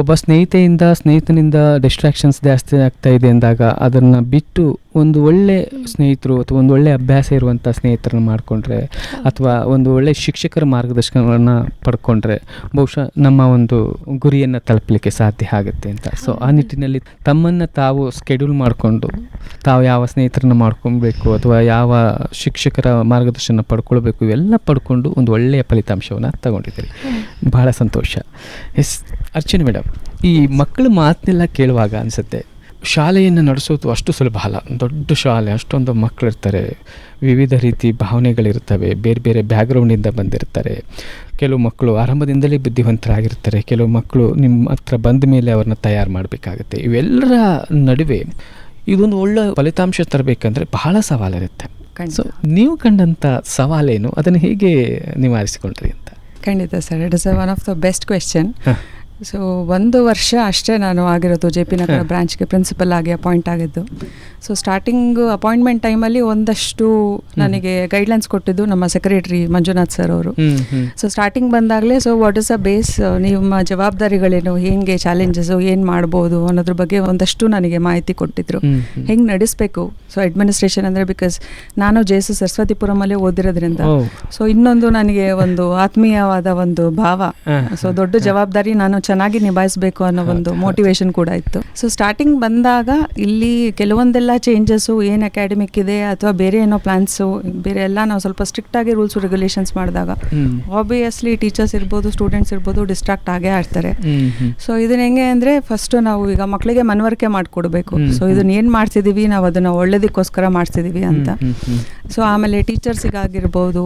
ಒಬ್ಬ ಸ್ನೇಹಿತನಿಂದ ಡಿಸ್ಟ್ರಾಕ್ಷನ್ಸ್ ಜಾಸ್ತಿ ಆಗ್ತಾ ಇದೆ ಅಂದಾಗ ಅದನ್ನು ಬಿಟ್ಟು ಒಂದು ಒಳ್ಳೆ ಸ್ನೇಹಿತರು ಅಥವಾ ಒಂದು ಒಳ್ಳೆ ಅಭ್ಯಾಸ ಇರುವಂಥ ಸ್ನೇಹಿತರನ್ನ ಮಾಡಿಕೊಂಡ್ರೆ ಅಥವಾ ಒಂದು ಒಳ್ಳೆ ಶಿಕ್ಷಕರ ಮಾರ್ಗದರ್ಶನವನ್ನು ಪಡ್ಕೊಂಡ್ರೆ ಬಹುಶಃ ನಮ್ಮ ಒಂದು ಗುರಿಯನ್ನು ತಲುಪಲಿಕ್ಕೆ ಸಾಧ್ಯ ಆಗುತ್ತೆ ಅಂತ. ಸೊ ಆ ನಿಟ್ಟಿನಲ್ಲಿ ತಮ್ಮನ್ನು ತಾವು ಸ್ಕೆಡ್ಯೂಲ್ ಮಾಡಿಕೊಂಡು ತಾವು ಯಾವ ಸ್ನೇಹಿತರನ್ನ ಮಾಡ್ಕೊಬೇಕು ಅಥವಾ ಯಾವ ಶಿಕ್ಷಕರ ಮಾರ್ಗದರ್ಶನ ಪಡ್ಕೊಳ್ಬೇಕು ಇವೆಲ್ಲ ಪಡ್ಕೊಂಡು ಒಂದು ಒಳ್ಳೆಯ ಫಲಿತಾಂಶವನ್ನು ತಗೊಂಡಿದ್ದೀರಿ. ಬಹಳ ಸಂತೋಷ. ಎಸ್ ಅರ್ಚನೆ ಮೇಡಮ್, ಈ ಮಕ್ಕಳ ಮಾತನ್ನೆಲ್ಲ ಕೇಳುವಾಗ ಅನಿಸುತ್ತೆ ಶಾಲೆಯನ್ನು ನಡೆಸೋದು ಅಷ್ಟು ಸುಲಭ ಅಲ್ಲ. ದೊಡ್ಡ ಶಾಲೆ, ಅಷ್ಟೊಂದು ಮಕ್ಕಳಿರ್ತಾರೆ, ವಿವಿಧ ರೀತಿ ಭಾವನೆಗಳಿರ್ತವೆ, ಬೇರೆ ಬೇರೆ ಬ್ಯಾಕ್ಗ್ರೌಂಡಿಂದ ಬಂದಿರ್ತಾರೆ. ಕೆಲವು ಮಕ್ಕಳು ಆರಂಭದಿಂದಲೇ ಬುದ್ಧಿವಂತರಾಗಿರ್ತಾರೆ, ಕೆಲವು ಮಕ್ಕಳು ನಿಮ್ಮ ಹತ್ರ ಬಂದ ಮೇಲೆ ಅವ್ರನ್ನ ತಯಾರು ಮಾಡಬೇಕಾಗತ್ತೆ. ಇವೆಲ್ಲರ ನಡುವೆ ಇದೊಂದು ಒಳ್ಳೆ ಫಲಿತಾಂಶ ತರಬೇಕಂದ್ರೆ ಬಹಳ ಸವಾಲಿರುತ್ತೆ. ಸೊ ನೀವು ಕಂಡಂಥ ಸವಾಲೇನು, ಅದನ್ನು ಹೇಗೆ ನಿವಾರಿಸಿಕೊಂಡ್ರಿ ಅಂತ? ಖಂಡಿತ sir, it is one of the best question. So 1 ವರ್ಷ ಅಷ್ಟೇ ನಾನು ಆಗಿರೋದು ಜೆ ಪಿ ನಗರ ಬ್ರಾಂಚ್ಗೆ ಪ್ರಿನ್ಸಿಪಲ್ ಆಗಿ ಅಪಾಯಿಂಟ್ ಆಗಿದ್ದು. ಸೊ ಸ್ಟಾರ್ಟಿಂಗ್ ಅಪಾಯಿಂಟ್ಮೆಂಟ್ ಟೈಮಲ್ಲಿ ಒಂದಷ್ಟು ನನಗೆ ಗೈಡ್ಲೈನ್ಸ್ ಕೊಟ್ಟಿದ್ದು ನಮ್ಮ ಸೆಕ್ರೆಟರಿ ಮಂಜುನಾಥ್ ಸರ್ ಅವರು. ಸೊ ಸ್ಟಾರ್ಟಿಂಗ್ ಬಂದಾಗಲೇ so what is a base, ನಿಮ್ಮ ಜವಾಬ್ದಾರಿಗಳೇನು, ಹೇಗೆ ಚಾಲೆಂಜಸ್ಸು ಏನು ಮಾಡ್ಬೋದು ಅನ್ನೋದ್ರ ಬಗ್ಗೆ ಒಂದಷ್ಟು ನನಗೆ ಮಾಹಿತಿ ಕೊಟ್ಟಿದ್ರು, ಹೆಂಗೆ ನಡೆಸಬೇಕು. ಸೊ ಅಡ್ಮಿನಿಸ್ಟ್ರೇಷನ್ ಅಂದರೆ ಬಿಕಾಸ್ ನಾನು JS ಸರಸ್ವತಿಪುರಮಲ್ಲೇ ಓದಿರೋದ್ರಿಂದ ಸೊ ಇನ್ನೊಂದು ನನಗೆ ಒಂದು ಆತ್ಮೀಯವಾದ ಒಂದು ಭಾವ. ಸೊ ದೊಡ್ಡ ಜವಾಬ್ದಾರಿ ನಾನು ಚೆನ್ನಾಗಿ ನಿಭಾಯಿಸಬೇಕು ಅನ್ನೋ ಒಂದು ಮೋಟಿವೇಶನ್ ಕೂಡ ಇತ್ತು. ಸೊ ಸ್ಟಾರ್ಟಿಂಗ್ ಬಂದಾಗ ಇಲ್ಲಿ ಕೆಲವೊಂದೆಲ್ಲ ಚೇಂಜಸ್ಸು ಏನು ಅಕಾಡೆಮಿಕ್ ಇದೆ ಅಥವಾ ಬೇರೆ ಏನೋ ಪ್ಲಾನ್ಸು ಬೇರೆ ಎಲ್ಲ ನಾವು ಸ್ವಲ್ಪ ಸ್ಟ್ರಿಕ್ಟಾಗಿ ರೂಲ್ಸ್ ರೆಗ್ಯುಲೇಷನ್ಸ್ ಮಾಡಿದಾಗ ಆಬ್ವಿಯಸ್ಲಿ ಟೀಚರ್ಸ್ ಇರ್ಬೋದು, ಸ್ಟೂಡೆಂಟ್ಸ್ ಇರ್ಬೋದು, ಡಿಸ್ಟ್ರಾಕ್ಟ್ ಆಗೇ ಆಡ್ತಾರೆ. ಸೊ ಇದನ್ನ ಹೆಂಗೆ ಅಂದರೆ ಫಸ್ಟು ನಾವು ಈಗ ಮಕ್ಕಳಿಗೆ ಮನವರಿಕೆ ಮಾಡಿಕೊಡ್ಬೇಕು. ಸೊ ಇದನ್ನ ಏನು ಮಾಡ್ತಿದ್ದೀವಿ ನಾವು, ಅದನ್ನು ಒಳ್ಳೇದಕ್ಕೋಸ್ಕರ ಮಾಡ್ತಿದ್ದೀವಿ ಅಂತ. ಸೊ ಆಮೇಲೆ ಟೀಚರ್ಸಿಗಾಗಿರ್ಬೋದು,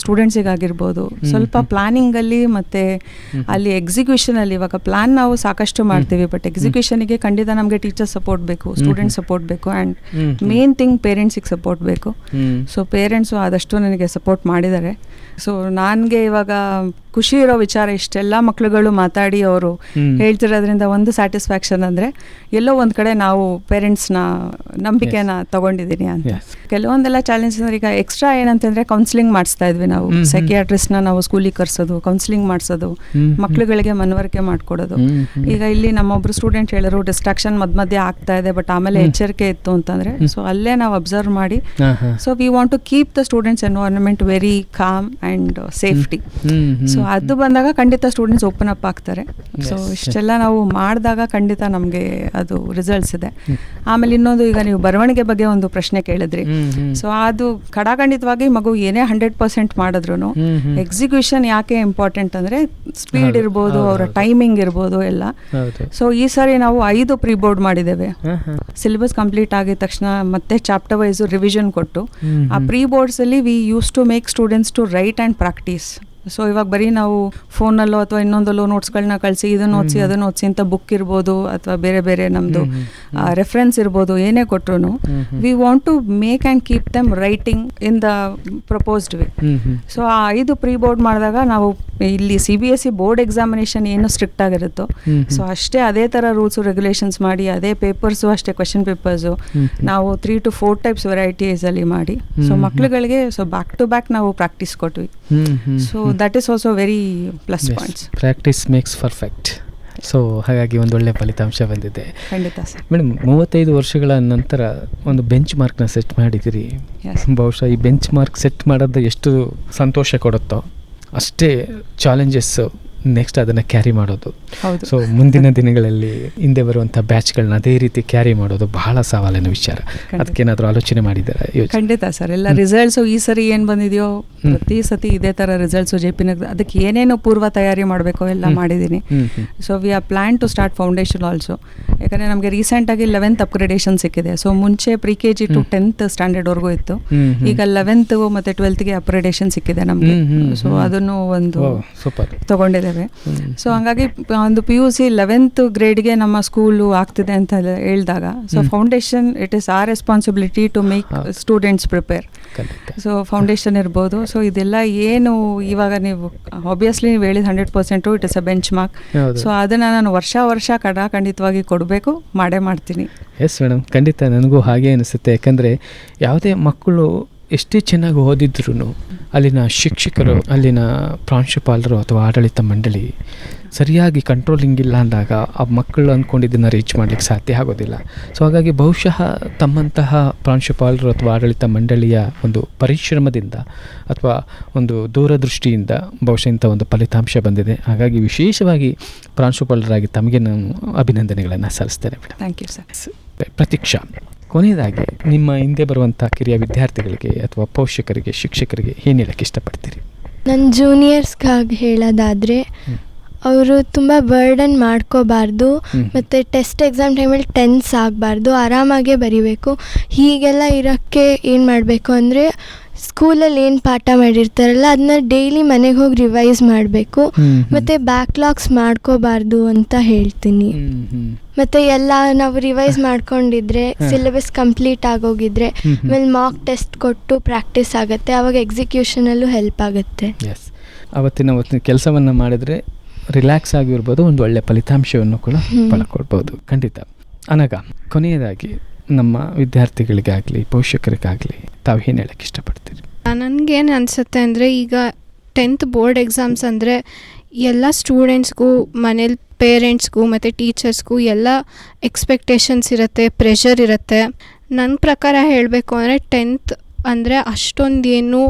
ಸ್ಟೂಡೆಂಟ್ಸಿಗಾಗಿರ್ಬೋದು ಸ್ವಲ್ಪ ಪ್ಲಾನಿಂಗಲ್ಲಿ ಮತ್ತು ಅಲ್ಲಿ ಎಕ್ಸಿಕ್ಯೂಷನಲ್ಲಿ, ಇವಾಗ ಪ್ಲಾನ್ ನಾವು ಸಾಕಷ್ಟು ಮಾಡ್ತೀವಿ ಬಟ್ ಎಕ್ಸಿಕ್ಯೂಷನ್ಗೆ ಖಂಡಿತ ನಮಗೆ ಟೀಚರ್ ಸಪೋರ್ಟ್ ಬೇಕು, ಸ್ಟೂಡೆಂಟ್ ಸಪೋರ್ಟ್ ಬೇಕು, ಆ್ಯಂಡ್ ಮೇನ್ ಥಿಂಗ್ ಪೇರೆಂಟ್ಸಿಗೆ ಸಪೋರ್ಟ್ ಬೇಕು. ಸೊ ಪೇರೆಂಟ್ಸು ಆದಷ್ಟು ನನಗೆ ಸಪೋರ್ಟ್ ಮಾಡಿದ್ದಾರೆ. ಸೊ ನನಗೆ ಇವಾಗ ಖುಷಿ ಇರೋ ವಿಚಾರ, ಇಷ್ಟೆಲ್ಲ ಮಕ್ಳುಗಳು ಮಾತಾಡಿ ಅವರು ಹೇಳ್ತಿರೋದ್ರಿಂದ ಒಂದು ಸ್ಯಾಟಿಸ್ಫ್ಯಾಕ್ಷನ್ ಅಂದರೆ ಎಲ್ಲೋ ಒಂದು ಕಡೆ ನಾವು ಪೇರೆಂಟ್ಸ್ನ ನಂಬಿಕೆನ ತಗೊಂಡಿದ್ದೀನಿ ಅಂತ. ಕೆಲವೊಂದೆಲ್ಲ ಚಾಲೆಂಜಸ್ ಅಂದರೆ ಈಗ ಎಕ್ಸ್ಟ್ರಾ ಏನಂತಂದರೆ ಕೌನ್ಸಿಲಿಂಗ್ ಮಾಡಿಸ್ತಾ ಇದ್ವಿ ನಾವು, ಸೈಕಿಯಾಟ್ರಿಸ್ಟ್ನ ನಾವು ಸ್ಕೂಲಿಗೆ ಕರ್ಸೋದು, ಕೌನ್ಸಿಲಿಂಗ್ ಮಾಡಿಸೋದು, ಮಕ್ಳುಗಳಿಗೆ ಮನವರಿಕೆ ಮಾಡಿಕೊಡೋದು. ಈಗ ಇಲ್ಲಿ ನಮ್ಮೊಬ್ರು ಸ್ಟೂಡೆಂಟ್ ಹೇಳಿದ್ರು ಡಿಸ್ಟ್ರಾಕ್ಷನ್ ಮಧ್ಯ ಆಗ್ತಾ ಇದೆ ಬಟ್ ಆಮೇಲೆ ಎಚ್ಚರಿಕೆ ಇತ್ತು ಅಂತಂದರೆ ಸೊ ಅಲ್ಲೇ ನಾವು ಅಬ್ಸರ್ವ್ ಮಾಡಿ so we want to keep the students environment very calm and safety. So ಅದು ಬಂದಾಗ ಖಂಡಿತ ಸ್ಟೂಡೆಂಟ್ಸ್ ಓಪನ್ ಅಪ್ ಆಗ್ತಾರೆ. ಸೊ ಇಷ್ಟೆಲ್ಲ ನಾವು ಮಾಡಿದಾಗ ಖಂಡಿತ ನಮಗೆ ಅದು ರಿಸಲ್ಟ್ಸ್ ಇದೆ. ಆಮೇಲೆ ಇನ್ನೊಂದು, ಈಗ ನೀವು ಬರವಣಿಗೆ ಬಗ್ಗೆ ಒಂದು ಪ್ರಶ್ನೆ ಕೇಳಿದ್ರಿ. ಸೊ ಅದು ಖಡಾಖಂಡಿತವಾಗಿ ಮಗು ಏನೇ 100% ಮಾಡಿದ್ರು ಎಕ್ಸಿಕ್ಯೂಷನ್ ಯಾಕೆ ಇಂಪಾರ್ಟೆಂಟ್ ಅಂದರೆ ಸ್ಪೀಡ್ ಇರ್ಬೋದು, ಅವರ ಟೈಮಿಂಗ್ ಇರ್ಬೋದು ಎಲ್ಲ. ಸೊ ಈ ಸಾರಿ ನಾವು 5 ಪ್ರೀ ಬೋರ್ಡ್ ಮಾಡಿದ್ದೇವೆ. ಸಿಲೆಬಸ್ ಕಂಪ್ಲೀಟ್ ಆಗಿದ ತಕ್ಷಣ ಮತ್ತೆ ಚಾಪ್ಟರ್ ವೈಸ್ ರಿವಿಷನ್ ಕೊಟ್ಟು ಆ ಪ್ರೀ ಬೋರ್ಡ್ಸ್ ಅಲ್ಲಿ we use to make students to write and practice. So ಇವಾಗ ಬರೀ ನಾವು ಫೋನಲ್ಲೋ ಅಥವಾ ಇನ್ನೊಂದಲ್ಲೋ ನೋಟ್ಸ್ಗಳನ್ನ ಕಳಿಸಿ ಇದನ್ನು ಓದಿಸಿ ಅದನ್ನು ಓದಿಸಿ ಅಂತ ಬುಕ್ ಇರ್ಬೋದು ಅಥವಾ ಬೇರೆ ಬೇರೆ ನಮ್ಮದು ರೆಫರೆನ್ಸ್ ಇರ್ಬೋದು, ಏನೇ ಕೊಟ್ಟರು we want to make and keep them writing in the proposed way. So ಆ 5 ಪ್ರೀ ಬೋರ್ಡ್ ಮಾಡಿದಾಗ ನಾವು ಇಲ್ಲಿ CBSE ಬೋರ್ಡ್ ಎಕ್ಸಾಮಿನೇಷನ್ ಏನು ಸ್ಟ್ರಿಕ್ಟ್ ಆಗಿರುತ್ತೋ ಸೊ ಅಷ್ಟೇ ಅದೇ ಥರ ರೂಲ್ಸು ರೆಗ್ಯುಲೇಷನ್ಸ್ ಮಾಡಿ, ಅದೇ ಪೇಪರ್ಸು ಅಷ್ಟೇ ಕ್ವೆಶನ್ ಪೇಪರ್ಸು ನಾವು 3 to 4 ಟೈಪ್ಸ್ ವೆರೈಟೀಸಲ್ಲಿ ಮಾಡಿ ಸೊ ಮಕ್ಳುಗಳಿಗೆ ಸೊ ಬ್ಯಾಕ್ ಟು ಬ್ಯಾಕ್ ನಾವು ಪ್ರಾಕ್ಟೀಸ್ ಕೊಟ್ವಿ. So that is also very plus points. Practice makes perfect. So ಹಾಗಾಗಿ ಒಂದೊಳ್ಳೆ ಫಲಿತಾಂಶ ಬಂದಿದೆ. ಖಂಡಿತ ಸರ್. ಮೇಡಮ್, 35 ವರ್ಷಗಳ ನಂತರ ಒಂದು ಬೆಂಚ್ ಮಾರ್ಕ್ನ ಸೆಟ್ ಮಾಡಿದ್ದೀರಿ. ಬಹುಶಃ ಈ ಬೆಂಚ್ ಮಾರ್ಕ್ ಸೆಟ್ ಮಾಡೋದು ಎಷ್ಟು ಸಂತೋಷ ಕೊಡುತ್ತೋ ಅಷ್ಟೇ ಚಾಲೆಂಜಸ್ಸು ನೆಕ್ಸ್ಟ್ ಅದನ್ನು ಕ್ಯಾರಿ ಮಾಡೋದು. ಸೊ ಮುಂದಿನ ದಿನಗಳಲ್ಲಿ ಹಿಂದೆ ಬರುವಂಥ ಬ್ಯಾಚ್ಗಳನ್ನ ಅದೇ ರೀತಿ ಕ್ಯಾರಿ ಮಾಡೋದು ಬಹಳ ಸವಾಲಿನ ವಿಚಾರ. ಅದಕ್ಕೇನಾದರೂ ಆಲೋಚನೆ ಮಾಡಿದ್ದಾರೆ? ಖಂಡಿತ ಸರ್. ಎಲ್ಲ ರಿಸಲ್ಟ್ಸು ಈ ಸರಿ ಏನು ಬಂದಿದೆಯೋ ಪ್ರತಿ ಸತಿ ಇದೇ ಥರ ರಿಸಲ್ಟ್ಸು JP ನಗರ, ಅದಕ್ಕೆ ಏನೇನು ಪೂರ್ವ ತಯಾರಿ ಮಾಡಬೇಕೋ ಎಲ್ಲ ಮಾಡಿದ್ದೀನಿ. So we are plan to start foundation also. ಯಾಕಂದರೆ ನಮಗೆ ರೀಸೆಂಟಾಗಿ 11th ಅಪ್ಗ್ರೇಡೇಷನ್ ಸಿಕ್ಕಿದೆ. ಸೊ ಮುಂಚೆ pre-KG to 10th ಸ್ಟ್ಯಾಂಡರ್ಡ್ವರೆಗೂ ಇತ್ತು. ಈಗ 11th ಮತ್ತು 12th ಅಪ್ಗ್ರೇಡೇಷನ್ ಸಿಕ್ಕಿದೆ ನಮಗೆ. ಸೊ ಅದನ್ನು ಒಂದು ತಗೊಂಡಿದ್ದೇವೆ. ಸೊ ಹಂಗಾಗಿ ಒಂದು PUC 11th ಗ್ರೇಡ್ಗೆ ನಮ್ಮ ಸ್ಕೂಲು ಆಗ್ತಿದೆ ಅಂತ ಹೇಳಿದಾಗ so foundation it is our responsibility to make students prepare. So foundation ಇರ್ಬೋದು. ಸೊ ಇದೆಲ್ಲ ಏನು ಇವಾಗ ನೀವು ಆಬ್ವಿಯಸ್ಲಿ ನೀವು ಹೇಳಿದ 100% it is a benchmark. So ಅದನ್ನು ನಾನು ವರ್ಷ ಖಂಡಿತವಾಗಿ ಕೊಡಬೇಕು, ಮಾಡೇ ಮಾಡ್ತೀನಿ. ಎಸ್ ಮೇಡಮ್, ಖಂಡಿತ ನನಗೂ ಹಾಗೆ ಅನಿಸುತ್ತೆ. ಯಾಕಂದರೆ ಯಾವುದೇ ಮಕ್ಕಳು ಎಷ್ಟೇ ಚೆನ್ನಾಗಿ ಓದಿದ್ರು ಅಲ್ಲಿನ ಶಿಕ್ಷಕರು, ಅಲ್ಲಿನ ಪ್ರಾಂಶುಪಾಲರು ಅಥವಾ ಆಡಳಿತ ಮಂಡಳಿ ಸರಿಯಾಗಿ ಕಂಟ್ರೋಲಿಂಗ್ ಇಲ್ಲ ಅಂದಾಗ ಆ ಮಕ್ಕಳು ಅಂದ್ಕೊಂಡಿದ್ದನ್ನು ರೀಚ್ ಮಾಡಲಿಕ್ಕೆ ಸಾಧ್ಯ ಆಗೋದಿಲ್ಲ. ಸೊ ಹಾಗಾಗಿ ಬಹುಶಃ ತಮ್ಮಂತಹ ಪ್ರಾಂಶುಪಾಲರು ಅಥವಾ ಆಡಳಿತ ಮಂಡಳಿಯ ಒಂದು ಪರಿಶ್ರಮದಿಂದ ಅಥವಾ ಒಂದು ದೂರದೃಷ್ಟಿಯಿಂದ ಬಹುಶಃ ಇಂಥ ಒಂದು ಫಲಿತಾಂಶ ಬಂದಿದೆ. ಹಾಗಾಗಿ ವಿಶೇಷವಾಗಿ ಪ್ರಾಂಶುಪಾಲರಾಗಿ ತಮಗೆ ನಾನು ಅಭಿನಂದನೆಗಳನ್ನು ಸಲ್ಲಿಸ್ತೇನೆ madam. Thank you sir. Pratiksha, ಕೊನೆಯದಾಗಿ ನಿಮ್ಮ ಹಿಂದೆ ಬರುವಂಥ ಕಿರಿಯ ವಿದ್ಯಾರ್ಥಿಗಳಿಗೆ ಅಥವಾ ಪೋಷಕರಿಗೆ, ಶಿಕ್ಷಕರಿಗೆ ಏನು ಹೇಳಕ್ಕೆ ಇಷ್ಟಪಡ್ತೀರಿ? ನನ್ನ ಜೂನಿಯರ್ಸ್ಗಾಗಿ ಹೇಳೋದಾದರೆ ಅವರು ತುಂಬ ಬರ್ಡನ್ ಮಾಡ್ಕೋಬಾರ್ದು, ಮತ್ತು ಟೆಸ್ಟ್ ಎಕ್ಸಾಮ್ ಟೈಮಲ್ಲಿ ಟೆನ್ಸ್ ಆಗಬಾರ್ದು, ಆರಾಮಾಗೇ ಬರೀಬೇಕು. ಹೀಗೆಲ್ಲ ಇರೋಕ್ಕೆ ಏನು ಮಾಡಬೇಕು ಅಂದರೆ ಸ್ಕೂಲಲ್ಲಿ ಏನು ಪಾಠ ಮಾಡಿರ್ತಾರಲ್ಲ ಅದನ್ನ ಡೈಲಿ ಮನೆಗೆ ಹೋಗಿ ರಿವೈಸ್ ಮಾಡಬೇಕು, ಮತ್ತು ಬ್ಯಾಕ್ಲಾಗ್ಸ್ ಮಾಡ್ಕೋಬಾರ್ದು ಅಂತ ಹೇಳ್ತೀನಿ. ಮತ್ತು ಎಲ್ಲ ನಾವು ರಿವೈಸ್ ಮಾಡ್ಕೊಂಡಿದ್ರೆ ಸಿಲೆಬಸ್ ಕಂಪ್ಲೀಟ್ ಆಗೋಗಿದ್ರೆ ಆಮೇಲೆ ಮಾಕ್ ಟೆಸ್ಟ್ ಕೊಟ್ಟು ಪ್ರಾಕ್ಟೀಸ್ ಆಗುತ್ತೆ, ಆವಾಗ ಎಕ್ಸಿಕ್ಯೂಷನಲ್ಲೂ ಹೆಲ್ಪ್ ಆಗುತ್ತೆ. ಅವತ್ತಿನ ಕೆಲಸವನ್ನು ಮಾಡಿದರೆ ರಿಲ್ಯಾಕ್ಸ್ ಆಗಿರ್ಬೋದು, ಒಂದು ಒಳ್ಳೆಯ ಫಲಿತಾಂಶವನ್ನು ಕೂಡ ಪಡ್ಕೊಳ್ಬೋದು. ಖಂಡಿತ. ಅನಗ, ಕೊನೆಯದಾಗಿ ನಮ್ಮ ವಿದ್ಯಾರ್ಥಿಗಳಿಗಾಗಲಿ ಪೋಷಕರಿಗಾಗಲಿ ತಾವು ಏನು ಹೇಳಕ್ಕೆ ಇಷ್ಟಪಡ್ತೀರಿ? ನನಗೇನು ಅನಿಸುತ್ತೆ ಅಂದರೆ ಈಗ 10th ಬೋರ್ಡ್ ಎಕ್ಸಾಮ್ಸ್ ಅಂದರೆ ಎಲ್ಲ ಸ್ಟೂಡೆಂಟ್ಸ್ಗೂ, ಮನೇಲಿ ಪೇರೆಂಟ್ಸ್ಗೂ ಮತ್ತು ಟೀಚರ್ಸ್ಗೂ ಎಲ್ಲ ಎಕ್ಸ್ಪೆಕ್ಟೇಷನ್ಸ್ ಇರುತ್ತೆ, ಪ್ರೆಷರ್ ಇರುತ್ತೆ. ನನ್ನ ಪ್ರಕಾರ ಹೇಳಬೇಕು ಅಂದರೆ 10th ಅಂದರೆ ಅಷ್ಟೊಂದೇನು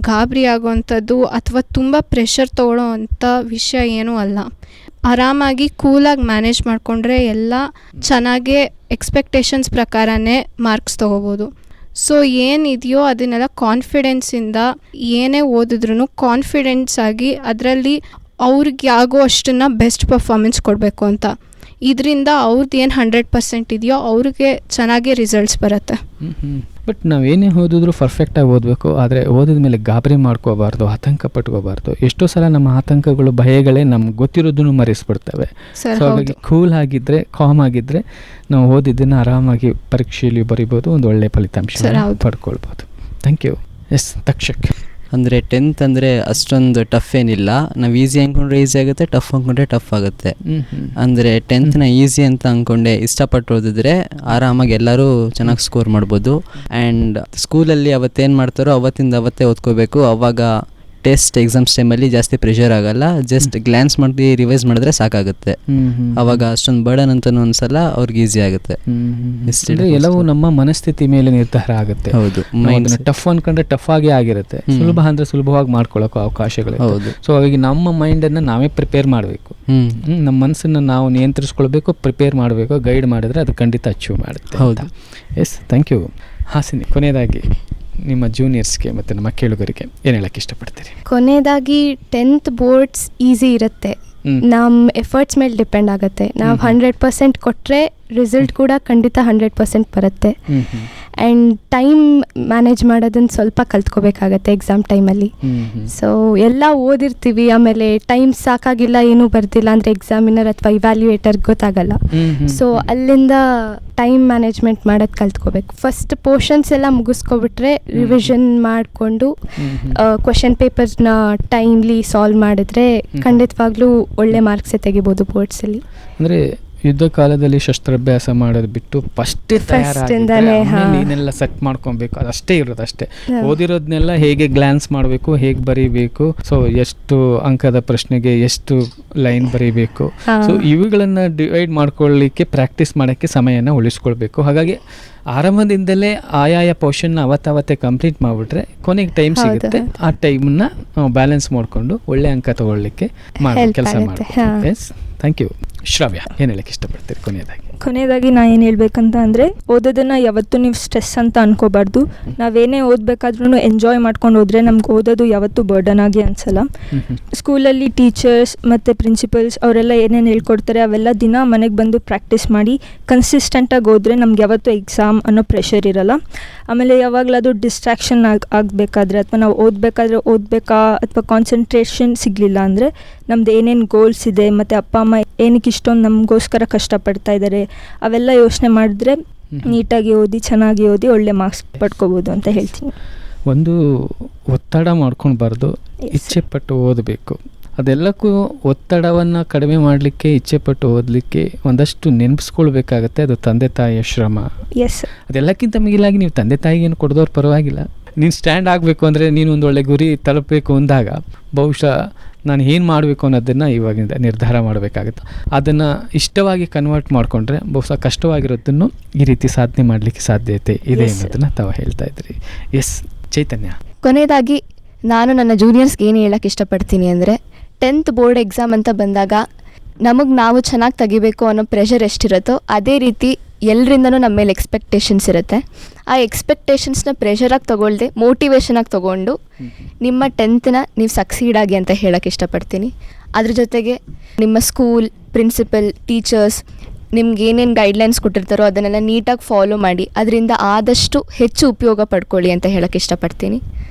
ಗಾಬರಿ ಆಗೋವಂಥದ್ದು ಅಥವಾ ತುಂಬ ಪ್ರೆಷರ್ ತೊಗೊಳ್ಳೋ ಅಂಥ ವಿಷಯ ಏನೂ ಅಲ್ಲ. ಆರಾಮಾಗಿ ಕೂಲಾಗಿ ಮ್ಯಾನೇಜ್ ಮಾಡಿಕೊಂಡ್ರೆ ಎಲ್ಲ ಚೆನ್ನಾಗೇ ಎಕ್ಸ್ಪೆಕ್ಟೇಷನ್ಸ್ ಪ್ರಕಾರನೇ ಮಾರ್ಕ್ಸ್ ತೊಗೋಬೋದು. ಸೊ ಏನಿದೆಯೋ ಅದನ್ನೆಲ್ಲ ಕಾನ್ಫಿಡೆನ್ಸಿಂದ ಏನೇ ಓದಿದ್ರೂ ಕಾನ್ಫಿಡೆನ್ಸ್ ಆಗಿ ಅದರಲ್ಲಿ ಅವ್ರಿಗೆ ಆಗೋ ಅಷ್ಟನ್ನು ಬೆಸ್ಟ್ ಪರ್ಫಾರ್ಮೆನ್ಸ್ ಕೊಡಬೇಕು ಅಂತ. ಇದರಿಂದ ಅವ್ರದ್ದು ಏನು 100% ಇದೆಯೋ ಅವ್ರಿಗೆ ಚೆನ್ನಾಗಿ ರಿಸಲ್ಟ್ಸ್ ಬರುತ್ತೆ. ಬಟ್ ನಾವೇನೇ ಓದಿದ್ರು ಪರ್ಫೆಕ್ಟಾಗಿ ಓದಬೇಕು, ಆದರೆ ಓದಿದ ಮೇಲೆ ಗಾಬರಿ ಮಾಡ್ಕೋಬಾರ್ದು, ಆತಂಕ ಪಟ್ಕೋಬಾರ್ದು. ಎಷ್ಟೋ ಸಲ ನಮ್ಮ ಆತಂಕಗಳು, ಭಯಗಳೇ ನಮ್ಗೆ ಗೊತ್ತಿರೋದನ್ನು ಮರೆಸ್ಬಿಡ್ತವೆ. ಸೊ ಹಾಗಾಗಿ ಕೂಲ್ ಆಗಿದ್ದರೆ, ಕಾಮ್ ಆಗಿದ್ದರೆ ನಾವು ಓದಿದ್ದನ್ನು ಆರಾಮಾಗಿ ಪರೀಕ್ಷೆಯಲ್ಲಿ ಬರಿಬೋದು, ಒಂದು ಒಳ್ಳೆಯ ಫಲಿತಾಂಶ ಪಡ್ಕೊಳ್ಬೋದು. Thank you. ಎಸ್ ತಕ್ಷಕ್, ಅಂದರೆ 10th ಅಂದರೆ ಅಷ್ಟೊಂದು ಟಫ್ ಏನಿಲ್ಲ. ನಾವು ಈಸಿ ಅಂದ್ಕೊಂಡ್ರೆ ಈಸಿ ಆಗುತ್ತೆ, ಟಫ್ ಅಂದ್ಕೊಂಡ್ರೆ ಟಫ್ ಆಗುತ್ತೆ. ಅಂದರೆ 10th ಈಸಿ ಅಂತ ಅಂದ್ಕೊಂಡೆ ಇಷ್ಟಪಟ್ಟು ಓದಿದ್ರೆ ಆರಾಮಾಗಿ ಎಲ್ಲರೂ ಚೆನ್ನಾಗಿ ಸ್ಕೋರ್ ಮಾಡ್ಬೋದು. ಆ್ಯಂಡ್ ಸ್ಕೂಲಲ್ಲಿ ಅವತ್ತೇನು ಮಾಡ್ತಾರೋ ಅವತ್ತಿಂದ ಅವತ್ತೇ ಓದ್ಕೋಬೇಕು. ಅವಾಗ ಟೆಸ್ಟ್ ಎಕ್ಸಾಮ್ಸ್ ಟೈಮಲ್ಲಿ ಜಾಸ್ತಿ ಪ್ರೆಷರ್ ಆಗಲ್ಲ, ಜಸ್ಟ್ ಗ್ಲಾನ್ಸ್ ಮಾಡಿ ರಿವೈಸ್ ಮಾಡಿದ್ರೆ ಸಾಕಾಗುತ್ತೆ. ಅವಾಗ ಅಷ್ಟೊಂದು ಬರ್ಡನ್ ಅಂತಲೂ ಒಂದ್ಸಲ ಅವ್ರಿಗೆ ಈಸಿ ಆಗುತ್ತೆ. ಎಲ್ಲವೂ ನಮ್ಮ ಮನಸ್ಥಿತಿ ಮೇಲೆ ನಿರ್ಧಾರ ಆಗುತ್ತೆ. ಹೌದು, ಟಫ್ ಅನ್ಕೊಂಡ್ರೆ ಟಫ್ ಆಗೇ ಆಗಿರುತ್ತೆ, ಸುಲಭ ಅಂದ್ರೆ ಸುಲಭವಾಗಿ ಮಾಡ್ಕೊಳ್ಳೋಕೆ ಅವಕಾಶಗಳು. ಹೌದು. ಸೊ ಹಾಗಾಗಿ ನಮ್ಮ ಮೈಂಡನ್ನು ನಾವೇ ಪ್ರಿಪೇರ್ ಮಾಡಬೇಕು, ನಮ್ಮ ಮನಸ್ಸನ್ನು ನಾವು ನಿಯಂತ್ರಿಸ್ಕೊಳ್ಬೇಕು, ಪ್ರಿಪೇರ್ ಮಾಡಬೇಕು. ಗೈಡ್ ಮಾಡಿದ್ರೆ ಅದು ಖಂಡಿತ ಅಚೀವ್ ಮಾಡುತ್ತೆ. ಹೌದು. S, thank you. ಹಾಸಿನಿ, ಕೊನೆಯದಾಗಿ ನಿಮ್ಮ ಜೂನಿಯರ್ಸ್ಗೆ ಮತ್ತು ನಮ್ಮ ಕೇಳುಗರಿಗೆ ಏನು ಹೇಳಕ್ಕೆ ಇಷ್ಟಪಡ್ತೀರಿ? ಕೊನೆಯದಾಗಿ 10th ಬೋರ್ಡ್ಸ್ ಈಸಿ ಇರುತ್ತೆ, ನಮ್ಮ ಎಫರ್ಟ್ಸ್ ಮೇಲೆ ಡಿಪೆಂಡ್ ಆಗುತ್ತೆ. ನಾವು 100% ಕೊಟ್ಟರೆ ರಿಸಲ್ಟ್ ಕೂಡ ಖಂಡಿತ 100% ಬರುತ್ತೆ. ಆ್ಯಂಡ್ ಟೈಮ್ ಮ್ಯಾನೇಜ್ ಮಾಡೋದನ್ನು ಸ್ವಲ್ಪ ಕಲ್ತ್ಕೋಬೇಕಾಗತ್ತೆ ಎಕ್ಸಾಮ್ ಟೈಮಲ್ಲಿ. ಸೊ ಎಲ್ಲ ಓದಿರ್ತೀವಿ, ಆಮೇಲೆ ಟೈಮ್ ಸಾಕಾಗಿಲ್ಲ, ಏನೂ ಬರ್ದಿಲ್ಲ ಅಂದರೆ ಎಕ್ಸಾಮಿನರ್ ಅಥವಾ ಇವ್ಯಾಲ್ಯೂಯೇಟರ್ಗೆ ಗೊತ್ತಾಗಲ್ಲ. ಸೊ ಅಲ್ಲಿಂದ ಟೈಮ್ ಮ್ಯಾನೇಜ್ಮೆಂಟ್ ಮಾಡೋದು ಕಲ್ತ್ಕೋಬೇಕು. ಫಸ್ಟ್ ಪೋರ್ಷನ್ಸ್ ಎಲ್ಲ ಮುಗಿಸ್ಕೊಬಿಟ್ರೆ ರಿವಿಷನ್ ಮಾಡಿಕೊಂಡು ಕ್ವೆಶನ್ ಪೇಪರ್ಸ್ನ ಟೈಮ್ಲಿ ಸಾಲ್ವ್ ಮಾಡಿದ್ರೆ ಖಂಡಿತವಾಗ್ಲೂ ಒಳ್ಳೆ ಮಾರ್ಕ್ಸೇ ತೆಗಿಬೋದು ಬೋರ್ಡ್ಸಲ್ಲಿ. ಅಂದರೆ ಯುದ್ಧ ಕಾಲದಲ್ಲಿ ಶಸ್ತ್ರಾಭ್ಯಾಸ ಮಾಡೋದು ಬಿಟ್ಟು ಫಸ್ಟೇ ಏನೆಲ್ಲ ಸೆಟ್ ಮಾಡ್ಕೊಬೇಕು, ಅದಷ್ಟೇ ಇರೋದು ಅಷ್ಟೇ. ಓದಿರೋದನ್ನೆಲ್ಲ ಹೇಗೆ ಗ್ಲಾನ್ಸ್ ಮಾಡಬೇಕು, ಹೇಗೆ ಬರೀಬೇಕು, ಸೊ ಎಷ್ಟು ಅಂಕದ ಪ್ರಶ್ನೆಗೆ ಎಷ್ಟು ಲೈನ್ ಬರೀಬೇಕು, ಸೊ ಇವುಗಳನ್ನು ಡಿವೈಡ್ ಮಾಡ್ಕೊಳ್ಳಿಕ್ಕೆ ಪ್ರಾಕ್ಟೀಸ್ ಮಾಡೋಕ್ಕೆ ಸಮಯನ ಉಳಿಸ್ಕೊಳ್ಬೇಕು. ಹಾಗಾಗಿ ಆರಂಭದಿಂದಲೇ ಆಯಾಯ ಪೋರ್ಷನ್ನ ಅವತ್ತೇ ಕಂಪ್ಲೀಟ್ ಮಾಡಿಬಿಟ್ರೆ ಕೊನೆಗೆ ಟೈಮ್ ಸಿಗುತ್ತೆ. ಆ ಟೈಮನ್ನ ನಾವು ಬ್ಯಾಲೆನ್ಸ್ ಮಾಡಿಕೊಂಡು ಒಳ್ಳೆ ಅಂಕ ತಗೊಳ್ಳಿಕ್ಕೆ ಕೆಲಸ ಮಾಡ್ತೀವಿ. S, thank you. ಶ್ರಾವ್ಯ, ಏನು ಹೇಳಕ್ಕೆ ಇಷ್ಟಪಡ್ತೀರಿ ಕೊನೆಯದಾಗಿ ನಾ ಏನು ಹೇಳ್ಬೇಕಂತ ಅಂದರೆ, ಓದೋದನ್ನು ಯಾವತ್ತೂ ನೀವು ಸ್ಟ್ರೆಸ್ ಅಂತ ಅನ್ಕೋಬಾರ್ದು. ನಾವೇನೇ ಓದಬೇಕಾದ್ರೂ ಎಂಜಾಯ್ ಮಾಡ್ಕೊಂಡು ಹೋದರೆ ನಮ್ಗೆ ಓದೋದು ಯಾವತ್ತೂ ಬರ್ಡನ್ ಆಗಿ ಅನಿಸಲ್ಲ. ಸ್ಕೂಲಲ್ಲಿ ಟೀಚರ್ಸ್ ಮತ್ತು ಪ್ರಿನ್ಸಿಪಲ್ಸ್ ಅವರೆಲ್ಲ ಏನೇನು ಹೇಳ್ಕೊಡ್ತಾರೆ ಅವೆಲ್ಲ ದಿನ ಮನೆಗೆ ಬಂದು ಪ್ರಾಕ್ಟೀಸ್ ಮಾಡಿ ಕನ್ಸಿಸ್ಟೆಂಟಾಗಿ ಹೋದರೆ ನಮ್ಗೆ ಯಾವತ್ತೂ ಎಕ್ಸಾಮ್ ಅನ್ನೋ ಪ್ರೆಷರ್ ಇರಲ್ಲ. ಆಮೇಲೆ ಯಾವಾಗಲಾದರೂ ಡಿಸ್ಟ್ರಾಕ್ಷನ್ ಆಗಬೇಕಾದ್ರೆ ಅಥವಾ ನಾವು ಓದಬೇಕಾ ಅಥವಾ ಕಾನ್ಸಂಟ್ರೇಷನ್ ಸಿಗಲಿಲ್ಲ ಅಂದರೆ ನಮ್ದು ಏನೇನು ಗೋಲ್ಸ್ ಇದೆ ಮತ್ತು ಅಪ್ಪ ಅಮ್ಮ ಏನಕ್ಕೆ ಇಷ್ಟೊಂದು ನಮಗೋಸ್ಕರ ಕಷ್ಟಪಡ್ತಾ ಇದ್ದಾರೆ ಅವೆಲ್ಲ ಯೋಚನೆ ಮಾಡಿದ್ರೆ ನೀಟಾಗಿ ಓದಿ, ಚೆನ್ನಾಗಿ ಓದಿ ಒಳ್ಳೆ ಮಾರ್ಕ್ಸ್ ಪಡ್ಕೋಬೋದು ಅಂತ ಹೇಳ್ತೀನಿ. ಒಂದು ಒತ್ತಡ ಮಾಡ್ಕೊಳ್ಬಾರ್ದು, ಇಚ್ಛೆ ಪಟ್ಟು ಓದಬೇಕು. ಅದೆಲ್ಲಕ್ಕೂ ಒತ್ತಡವನ್ನು ಕಡಿಮೆ ಮಾಡಲಿಕ್ಕೆ, ಇಚ್ಛೆ ಪಟ್ಟು ಓದಲಿಕ್ಕೆ ಒಂದಷ್ಟು ನೆನಪಿಸ್ಕೊಳ್ಬೇಕಾಗತ್ತೆ. ಅದು ತಂದೆ ತಾಯಿಯ ಶ್ರಮ. ಎಸ್, ಅದೆಲ್ಲಕ್ಕಿಂತ ಮಿಗಿಲಾಗಿ ನೀವು ತಂದೆ ತಾಯಿಗೇನು ಕೊಡೋರು ಪರವಾಗಿಲ್ಲ, ನೀನು ಸ್ಟ್ಯಾಂಡ್ ಆಗಬೇಕು ಅಂದರೆ, ನೀನು ಒಂದು ಒಳ್ಳೆ ಗುರಿ ತಲುಪಬೇಕು ಅಂದಾಗ ಬಹುಶಃ ನಾನು ಏನು ಮಾಡಬೇಕು ಅನ್ನೋದನ್ನು ಇವಾಗಿಂದ ನಿರ್ಧಾರ ಮಾಡಬೇಕಾಗುತ್ತೆ. ಅದನ್ನು ಇಷ್ಟವಾಗಿ ಕನ್ವರ್ಟ್ ಮಾಡಿಕೊಂಡ್ರೆ ಬಹುಶಃ ಕಷ್ಟವಾಗಿರೋದನ್ನು ಈ ರೀತಿ ಸಾಧನೆ ಮಾಡಲಿಕ್ಕೆ ಸಾಧ್ಯತೆ ಇದೆ ಅನ್ನೋದನ್ನು ತಾವು ಹೇಳ್ತಾ ಇದ್ರಿ. ಎಸ್, ಚೈತನ್ಯ, ಕೊನೆಯದಾಗಿ ನಾನು ನನ್ನ ಜೂನಿಯರ್ಸ್ಗೆ ಏನು ಹೇಳಕ್ಕೆ ಇಷ್ಟಪಡ್ತೀನಿ ಅಂದರೆ, 10th ಬೋರ್ಡ್ ಎಕ್ಸಾಮ್ ಅಂತ ಬಂದಾಗ ನಮಗೆ ನಾವು ಚೆನ್ನಾಗಿ ತೆಗಿಬೇಕು ಅನ್ನೋ ಪ್ರೆಷರ್ ಎಷ್ಟಿರುತ್ತೋ ಅದೇ ರೀತಿ ಎಲ್ಲರಿಂದನೂ ನಮ್ಮ ಮೇಲೆ ಎಕ್ಸ್ಪೆಕ್ಟೇಷನ್ಸ್ ಇರುತ್ತೆ. ಆ ಎಕ್ಸ್ಪೆಕ್ಟೇಷನ್ಸ್ನ ಪ್ರೆಷರಾಗಿ ತೊಗೊಳ್ದೆ ಮೋಟಿವೇಶನಾಗಿ ತೊಗೊಂಡು ನಿಮ್ಮ 10th ನೀವು ಸಕ್ಸೀಡ್ ಆಗಿ ಅಂತ ಹೇಳೋಕ್ಕೆ ಇಷ್ಟಪಡ್ತೀನಿ. ಅದ್ರ ಜೊತೆಗೆ ನಿಮ್ಮ ಸ್ಕೂಲ್ ಪ್ರಿನ್ಸಿಪಲ್, ಟೀಚರ್ಸ್ ನಿಮ್ಗೆ ಏನೇನು ಗೈಡ್ಲೈನ್ಸ್ ಕೊಟ್ಟಿರ್ತಾರೋ ಅದನ್ನೆಲ್ಲ ನೀಟಾಗಿ ಫಾಲೋ ಮಾಡಿ ಅದರಿಂದ ಆದಷ್ಟು ಹೆಚ್ಚು ಉಪಯೋಗ ಪಡ್ಕೊಳ್ಳಿ ಅಂತ ಹೇಳೋಕ್ಕೆ ಇಷ್ಟಪಡ್ತೀನಿ.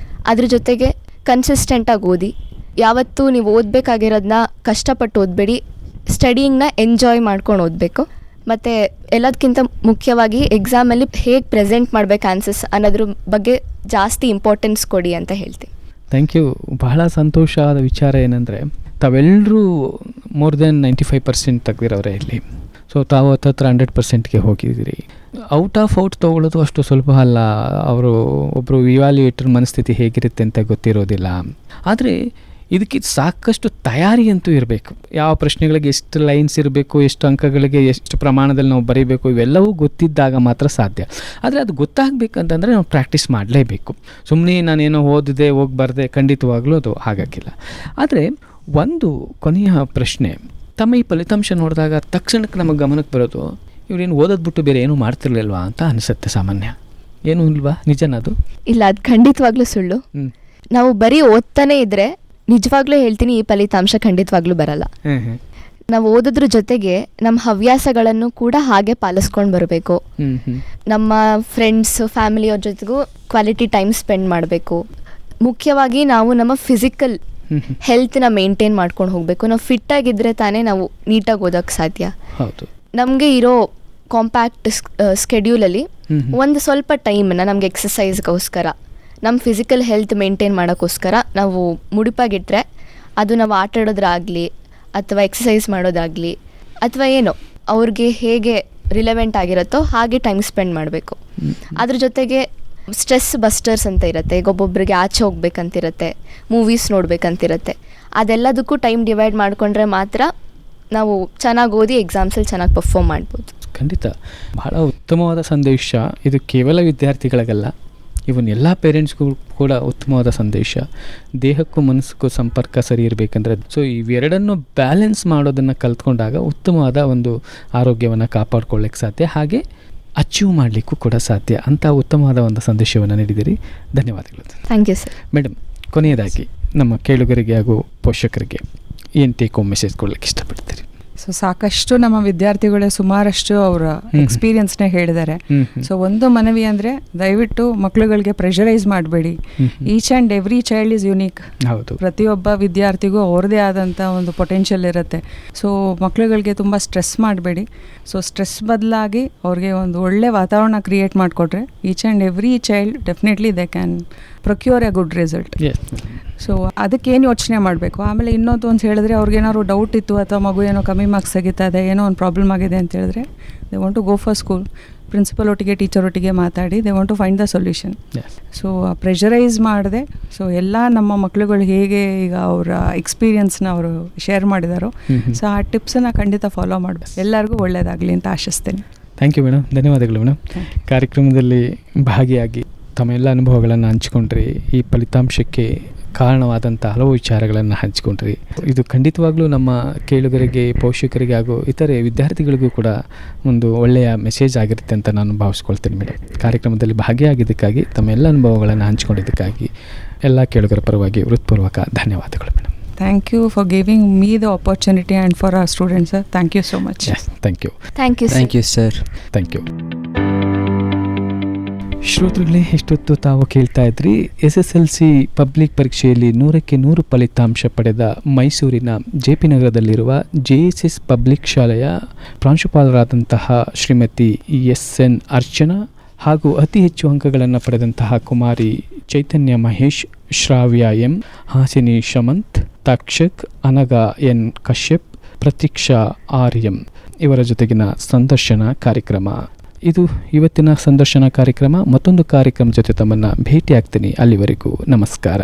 ಅದ್ರ ಜೊತೆಗೆ ಕನ್ಸಿಸ್ಟೆಂಟಾಗಿ ಓದಿ, ಯಾವತ್ತೂ ನೀವು ಓದಬೇಕಾಗಿರೋದನ್ನ ಕಷ್ಟಪಟ್ಟು ಓದಬೇಡಿ, ಸ್ಟಡಿಯಿಂಗ್ನ ಎಂಜಾಯ್ ಮಾಡ್ಕೊಂಡು ಓದಬೇಕು. ಮತ್ತು ಎಲ್ಲದಕ್ಕಿಂತ ಮುಖ್ಯವಾಗಿ ಎಕ್ಸಾಮಲ್ಲಿ ಹೇಗೆ ಪ್ರೆಸೆಂಟ್ ಮಾಡಬೇಕು ಆನ್ಸರ್ಸ್ ಅನ್ನೋದ್ರ ಬಗ್ಗೆ ಜಾಸ್ತಿ ಇಂಪಾರ್ಟೆನ್ಸ್ ಕೊಡಿ ಅಂತ ಹೇಳ್ತೀನಿ. Thank you. ಬಹಳ ಸಂತೋಷ ಆದ ವಿಚಾರ ಏನಂದರೆ, ತಾವೆಲ್ಲರೂ ಮೋರ್ ದೆನ್ 95% ತೆಗೆದಿರೋರೆ ಇಲ್ಲಿ. ಸೊ ತಾವು 100%ಗೆ ಹೋಗಿದ್ದೀರಿ. ಔಟ್ ತೊಗೊಳ್ಳೋದು ಅಷ್ಟು ಸುಲಭ ಅಲ್ಲ. ಅವರು ಒಬ್ಬರು ಇವ್ಯಾಲ್ಯೂಯೇಟರ್ ಮನಸ್ಥಿತಿ ಹೇಗಿರುತ್ತೆ ಅಂತ ಗೊತ್ತಿರೋದಿಲ್ಲ. ಆದರೆ ಇದಕ್ಕೆ ಸಾಕಷ್ಟು ತಯಾರಿ ಅಂತೂ ಇರಬೇಕು. ಯಾವ ಪ್ರಶ್ನೆಗಳಿಗೆ ಎಷ್ಟು ಲೈನ್ಸ್ ಇರಬೇಕು, ಎಷ್ಟು ಅಂಕಗಳಿಗೆ ಎಷ್ಟು ಪ್ರಮಾಣದಲ್ಲಿ ನಾವು ಬರೀಬೇಕು, ಇವೆಲ್ಲವೂ ಗೊತ್ತಿದ್ದಾಗ ಮಾತ್ರ ಸಾಧ್ಯ. ಆದರೆ ಅದು ಗೊತ್ತಾಗಬೇಕಂತಂದರೆ ನಾವು ಪ್ರಾಕ್ಟೀಸ್ ಮಾಡಲೇಬೇಕು. ಸುಮ್ಮನೆ ನಾನೇನೋ ಓದಿದೆ ಹೋಗಿ ಬರದೆ ಖಂಡಿತವಾಗ್ಲೂ ಅದು ಆಗೋಕ್ಕಿಲ್ಲ. ಆದರೆ ಒಂದು ಕೊನೆಯ ಪ್ರಶ್ನೆ, ತಮ್ಮ ಈ ಫಲಿತಾಂಶ ನೋಡಿದಾಗ ತಕ್ಷಣಕ್ಕೆ ನಮಗೆ ಗಮನಕ್ಕೆ ಬರೋದು, ಇವ್ರೇನು ಓದೋದು ಬಿಟ್ಟು ಬೇರೆ ಏನೂ ಮಾಡ್ತಿರ್ಲಿಲ್ವಾ ಅಂತ ಅನಿಸುತ್ತೆ. ಸಾಮಾನ್ಯ ಏನೂ ಇಲ್ವಾ? ನಿಜನದು? ಇಲ್ಲ, ಅದು ಖಂಡಿತವಾಗ್ಲೂ ಸುಳ್ಳು. ನಾವು ಬರೀ ಓದ್ತಾನೆ ಇದ್ದರೆ ನಿಜವಾಗ್ಲೂ ಹೇಳ್ತೀನಿ, ಈ ಫಲಿತಾಂಶ ಖಂಡಿತವಾಗ್ಲೂ ಬರಲ್ಲ. ನಾವು ಓದೋದ್ರ ಜೊತೆಗೆ ನಮ್ಮ ಹವ್ಯಾಸಗಳನ್ನು ಕೂಡ ಹಾಗೆ ಪಾಲಿಸ್ಕೊಂಡು ಬರಬೇಕು. ನಮ್ಮ ಫ್ರೆಂಡ್ಸ್, ಫ್ಯಾಮಿಲಿಯವ್ರ ಜೊತೆಗೂ ಕ್ವಾಲಿಟಿ ಟೈಮ್ ಸ್ಪೆಂಡ್ ಮಾಡಬೇಕು. ಮುಖ್ಯವಾಗಿ ನಾವು ನಮ್ಮ ಫಿಸಿಕಲ್ ಹೆಲ್ತ್ನ ಮೇಂಟೈನ್ ಮಾಡ್ಕೊಂಡು ಹೋಗಬೇಕು. ನಾವು ಫಿಟ್ಟಾಗಿದ್ದರೆ ತಾನೇ ನಾವು ನೀಟಾಗಿ ಓದೋಕ್ಕೆ ಸಾಧ್ಯ. ನಮಗೆ ಇರೋ ಕಾಂಪ್ಯಾಕ್ಟ್ ಸ್ಕೆಡ್ಯೂಲಲ್ಲಿ ಒಂದು ಸ್ವಲ್ಪ ಟೈಮನ್ನು ನಮಗೆ ಎಕ್ಸಸೈಸ್ಗೋಸ್ಕರ, ನಮ್ಮ ಫಿಸಿಕಲ್ ಹೆಲ್ತ್ ಮೇಂಟೈನ್ ಮಾಡೋಕ್ಕೋಸ್ಕರ ನಾವು ಮುಡಿಪಾಗಿಟ್ಟರೆ, ಅದು ನಾವು ಆಟ ಆಡೋದ್ರಾಗಲಿ ಅಥವಾ ಎಕ್ಸಸೈಸ್ ಮಾಡೋದಾಗಲಿ ಅಥವಾ ಏನೋ ಅವ್ರಿಗೆ ಹೇಗೆ ರಿಲೆವೆಂಟ್ ಆಗಿರುತ್ತೋ ಹಾಗೆ ಟೈಮ್ ಸ್ಪೆಂಡ್ ಮಾಡಬೇಕು. ಅದ್ರ ಜೊತೆಗೆ ಸ್ಟ್ರೆಸ್ ಬಸ್ಟರ್ಸ್ ಅಂತ ಇರುತ್ತೆ. ಈಗ ಒಬ್ಬೊಬ್ಬರಿಗೆ ಆಚೆ ಹೋಗ್ಬೇಕಂತಿರುತ್ತೆ, ಮೂವೀಸ್ ನೋಡ್ಬೇಕಂತಿರುತ್ತೆ. ಅದೆಲ್ಲದಕ್ಕೂ ಟೈಮ್ ಡಿವೈಡ್ ಮಾಡಿಕೊಂಡ್ರೆ ಮಾತ್ರ ನಾವು ಚೆನ್ನಾಗಿ ಓದಿ ಎಕ್ಸಾಮ್ಸಲ್ಲಿ ಚೆನ್ನಾಗಿ ಪರ್ಫಾರ್ಮ್ ಮಾಡ್ಬೋದು. ಖಂಡಿತ ಬಹಳ ಉತ್ತಮವಾದ ಸಂದೇಶ ಇದು. ಕೇವಲ ವಿದ್ಯಾರ್ಥಿಗಳಿಗಲ್ಲ, ಇವನ್ ಎಲ್ಲ ಪೇರೆಂಟ್ಸ್ಗೂ ಕೂಡ ಉತ್ತಮವಾದ ಸಂದೇಶ. ದೇಹಕ್ಕೂ ಮನಸ್ಸಿಗೂ ಸಂಪರ್ಕ ಸರಿ ಇರಬೇಕಂದ್ರೆ ಸೊ ಇವೆರಡನ್ನು ಬ್ಯಾಲೆನ್ಸ್ ಮಾಡೋದನ್ನು ಕಲ್ತ್ಕೊಂಡಾಗ ಉತ್ತಮವಾದ ಒಂದು ಆರೋಗ್ಯವನ್ನು ಕಾಪಾಡ್ಕೊಳ್ಳಿಕ್ಕೆ ಸಾಧ್ಯ, ಹಾಗೆ ಅಚೀವ್ ಮಾಡಲಿಕ್ಕೂ ಕೂಡ ಸಾಧ್ಯ. ಅಂಥ ಉತ್ತಮವಾದ ಒಂದು ಸಂದೇಶವನ್ನು ನೀಡಿದಿರಿ. ಧನ್ಯವಾದಗಳು. Thank you sir. ಮೇಡಮ್, ಕೊನೆಯದಾಗಿ ನಮ್ಮ ಕೇಳುಗರಿಗೆ ಹಾಗೂ ಪೋಷಕರಿಗೆ ಏನು ಟೇಕ್ ಹೋಮ್ ಮೆಸೇಜ್ ಕೊಡ್ಲಿಕ್ಕೆ ಇಷ್ಟಪಡ್ತೀರಿ? ಸೊ ಸಾಕಷ್ಟು ನಮ್ಮ ವಿದ್ಯಾರ್ಥಿಗಳೇ ಸುಮಾರಷ್ಟು ಅವರ ಎಕ್ಸ್ಪೀರಿಯನ್ಸ್ನೇ ಹೇಳಿದ್ದಾರೆ. ಸೊ ಒಂದು ಮನವಿ ಅಂದರೆ ದಯವಿಟ್ಟು ಮಕ್ಕಳುಗಳಿಗೆ ಪ್ರೆಷರೈಸ್ ಮಾಡಬೇಡಿ. Each and every child is unique. ಹೌದು, ಪ್ರತಿಯೊಬ್ಬ ವಿದ್ಯಾರ್ಥಿಗೂ ಅವ್ರದ್ದೇ ಆದಂಥ ಒಂದು ಪೊಟೆನ್ಷಿಯಲ್ ಇರುತ್ತೆ. ಸೊ ಮಕ್ಕಳುಗಳಿಗೆ ತುಂಬ ಸ್ಟ್ರೆಸ್ ಮಾಡಬೇಡಿ. ಸೊ ಸ್ಟ್ರೆಸ್ ಬದಲಾಗಿ ಅವ್ರಿಗೆ ಒಂದು ಒಳ್ಳೆ ವಾತಾವರಣ ಕ್ರಿಯೇಟ್ ಮಾಡಿಕೊಟ್ರೆ each and every child definitely they can procure A good result. So ಅದಕ್ಕೇನು ಯೋಚನೆ ಮಾಡಬೇಕು. ಆಮೇಲೆ ಇನ್ನೊಂದು ಒಂದು ಹೇಳಿದ್ರೆ ಅವ್ರಿಗೇನಾದ್ರು ಡೌಟ್ ಇತ್ತು ಅಥವಾ ಮಗು ಏನೋ ಕಮ್ಮಿ ಮಾರ್ಕ್ಸ್ ತೆಗಿತಾ ಇದೆ, ಏನೋ ಒಂದು ಪ್ರಾಬ್ಲಮ್ ಆಗಿದೆ ಅಂತ ಹೇಳಿದ್ರೆ they want to go for school. Principal ಒಟ್ಟಿಗೆ ಟೀಚರ್ ಒಟ್ಟಿಗೆ ಮಾತಾಡಿ they want to find the solution. So pressurize ಮಾಡಿದೆ. ಸೊ ಎಲ್ಲ ನಮ್ಮ ಮಕ್ಕಳುಗಳು ಹೇಗೆ ಈಗ ಅವರ ಎಕ್ಸ್ಪೀರಿಯನ್ಸ್ನ ಅವರು ಶೇರ್ ಮಾಡಿದಾರೋ ಸೊ ಆ ಟಿಪ್ಸನ್ನು ಖಂಡಿತ ಫಾಲೋ ಮಾಡಬೇಕು. ಎಲ್ಲರಿಗೂ ಒಳ್ಳೆಯದಾಗಲಿ ಅಂತ ಆಶಿಸ್ತೇನೆ. Thank you madam. ಧನ್ಯವಾದಗಳು ಮೇಡಮ್. ಕಾರ್ಯಕ್ರಮದಲ್ಲಿ ಭಾಗಿಯಾಗಿ ತಮ್ಮ ಎಲ್ಲ ಅನುಭವಗಳನ್ನು ಹಂಚಿಕೊಂಡ್ರಿ. ಈ ಫಲಿತಾಂಶಕ್ಕೆ ಕಾರಣವಾದಂಥ ಹಲವು ವಿಚಾರಗಳನ್ನು ಹಂಚಿಕೊಂಡ್ರಿ. ಇದು ಖಂಡಿತವಾಗ್ಲೂ ನಮ್ಮ ಕೇಳುಗರಿಗೆ, ಪೋಷಕರಿಗೆ ಹಾಗೂ ಇತರೆ ವಿದ್ಯಾರ್ಥಿಗಳಿಗೂ ಕೂಡ ಒಂದು ಒಳ್ಳೆಯ ಮೆಸೇಜ್ ಆಗಿರುತ್ತೆ ಅಂತ ನಾನು ಭಾವಿಸ್ಕೊಳ್ತೇನೆ ಮೇಡಮ್. ಕಾರ್ಯಕ್ರಮದಲ್ಲಿ ಭಾಗಿಯಾಗಿದ್ದಕ್ಕಾಗಿ, ತಮ್ಮ ಎಲ್ಲ ಅನುಭವಗಳನ್ನು ಹಂಚಿಕೊಂಡಿದ್ದಕ್ಕಾಗಿ ಎಲ್ಲ ಕೇಳುಗರ ಪರವಾಗಿ ಹೃತ್ಪೂರ್ವಕ ಧನ್ಯವಾದಗಳು madam. Thank you for giving me the opportunity and for our students, sir. Thank you so much. Yes, thank you. Thank you thank you sir. Thank you. ಶ್ರೋತೃಗಳೇ, ಇಷ್ಟೊತ್ತು ತಾವು ಕೇಳ್ತಾ ಇದ್ರಿ SSLC ಪಬ್ಲಿಕ್ ಪರೀಕ್ಷೆಯಲ್ಲಿ 100ಕ್ಕೆ 100 ಫಲಿತಾಂಶ ಪಡೆದ ಮೈಸೂರಿನ JP ನಗರದಲ್ಲಿರುವ JSS ಪಬ್ಲಿಕ್ ಶಾಲೆಯ ಪ್ರಾಂಶುಪಾಲರಾದಂತಹ ಶ್ರೀಮತಿ SN ಅರ್ಚನಾ ಹಾಗೂ ಅತಿ ಹೆಚ್ಚು ಅಂಕಗಳನ್ನು ಪಡೆದಂತಹ ಕುಮಾರಿ ಚೈತನ್ಯ ಮಹೇಶ್, ಶ್ರಾವ್ಯ M, Hasini Shamanth, ತಕ್ಷಕ್, ಅನಗ N Kashyap, Pratiksha RM ಇವರ ಜೊತೆಗಿನ ಸಂದರ್ಶನ ಕಾರ್ಯಕ್ರಮ. ಇದು ಇವತ್ತಿನ ಸಂದರ್ಶನ ಕಾರ್ಯಕ್ರಮ. ಮತ್ತೊಂದು ಕಾರ್ಯಕ್ರಮ ಜೊತೆ ತಮ್ಮನ್ನು ಭೇಟಿ ಆಗ್ತೀನಿ. ಅಲ್ಲಿವರೆಗೂ ನಮಸ್ಕಾರ.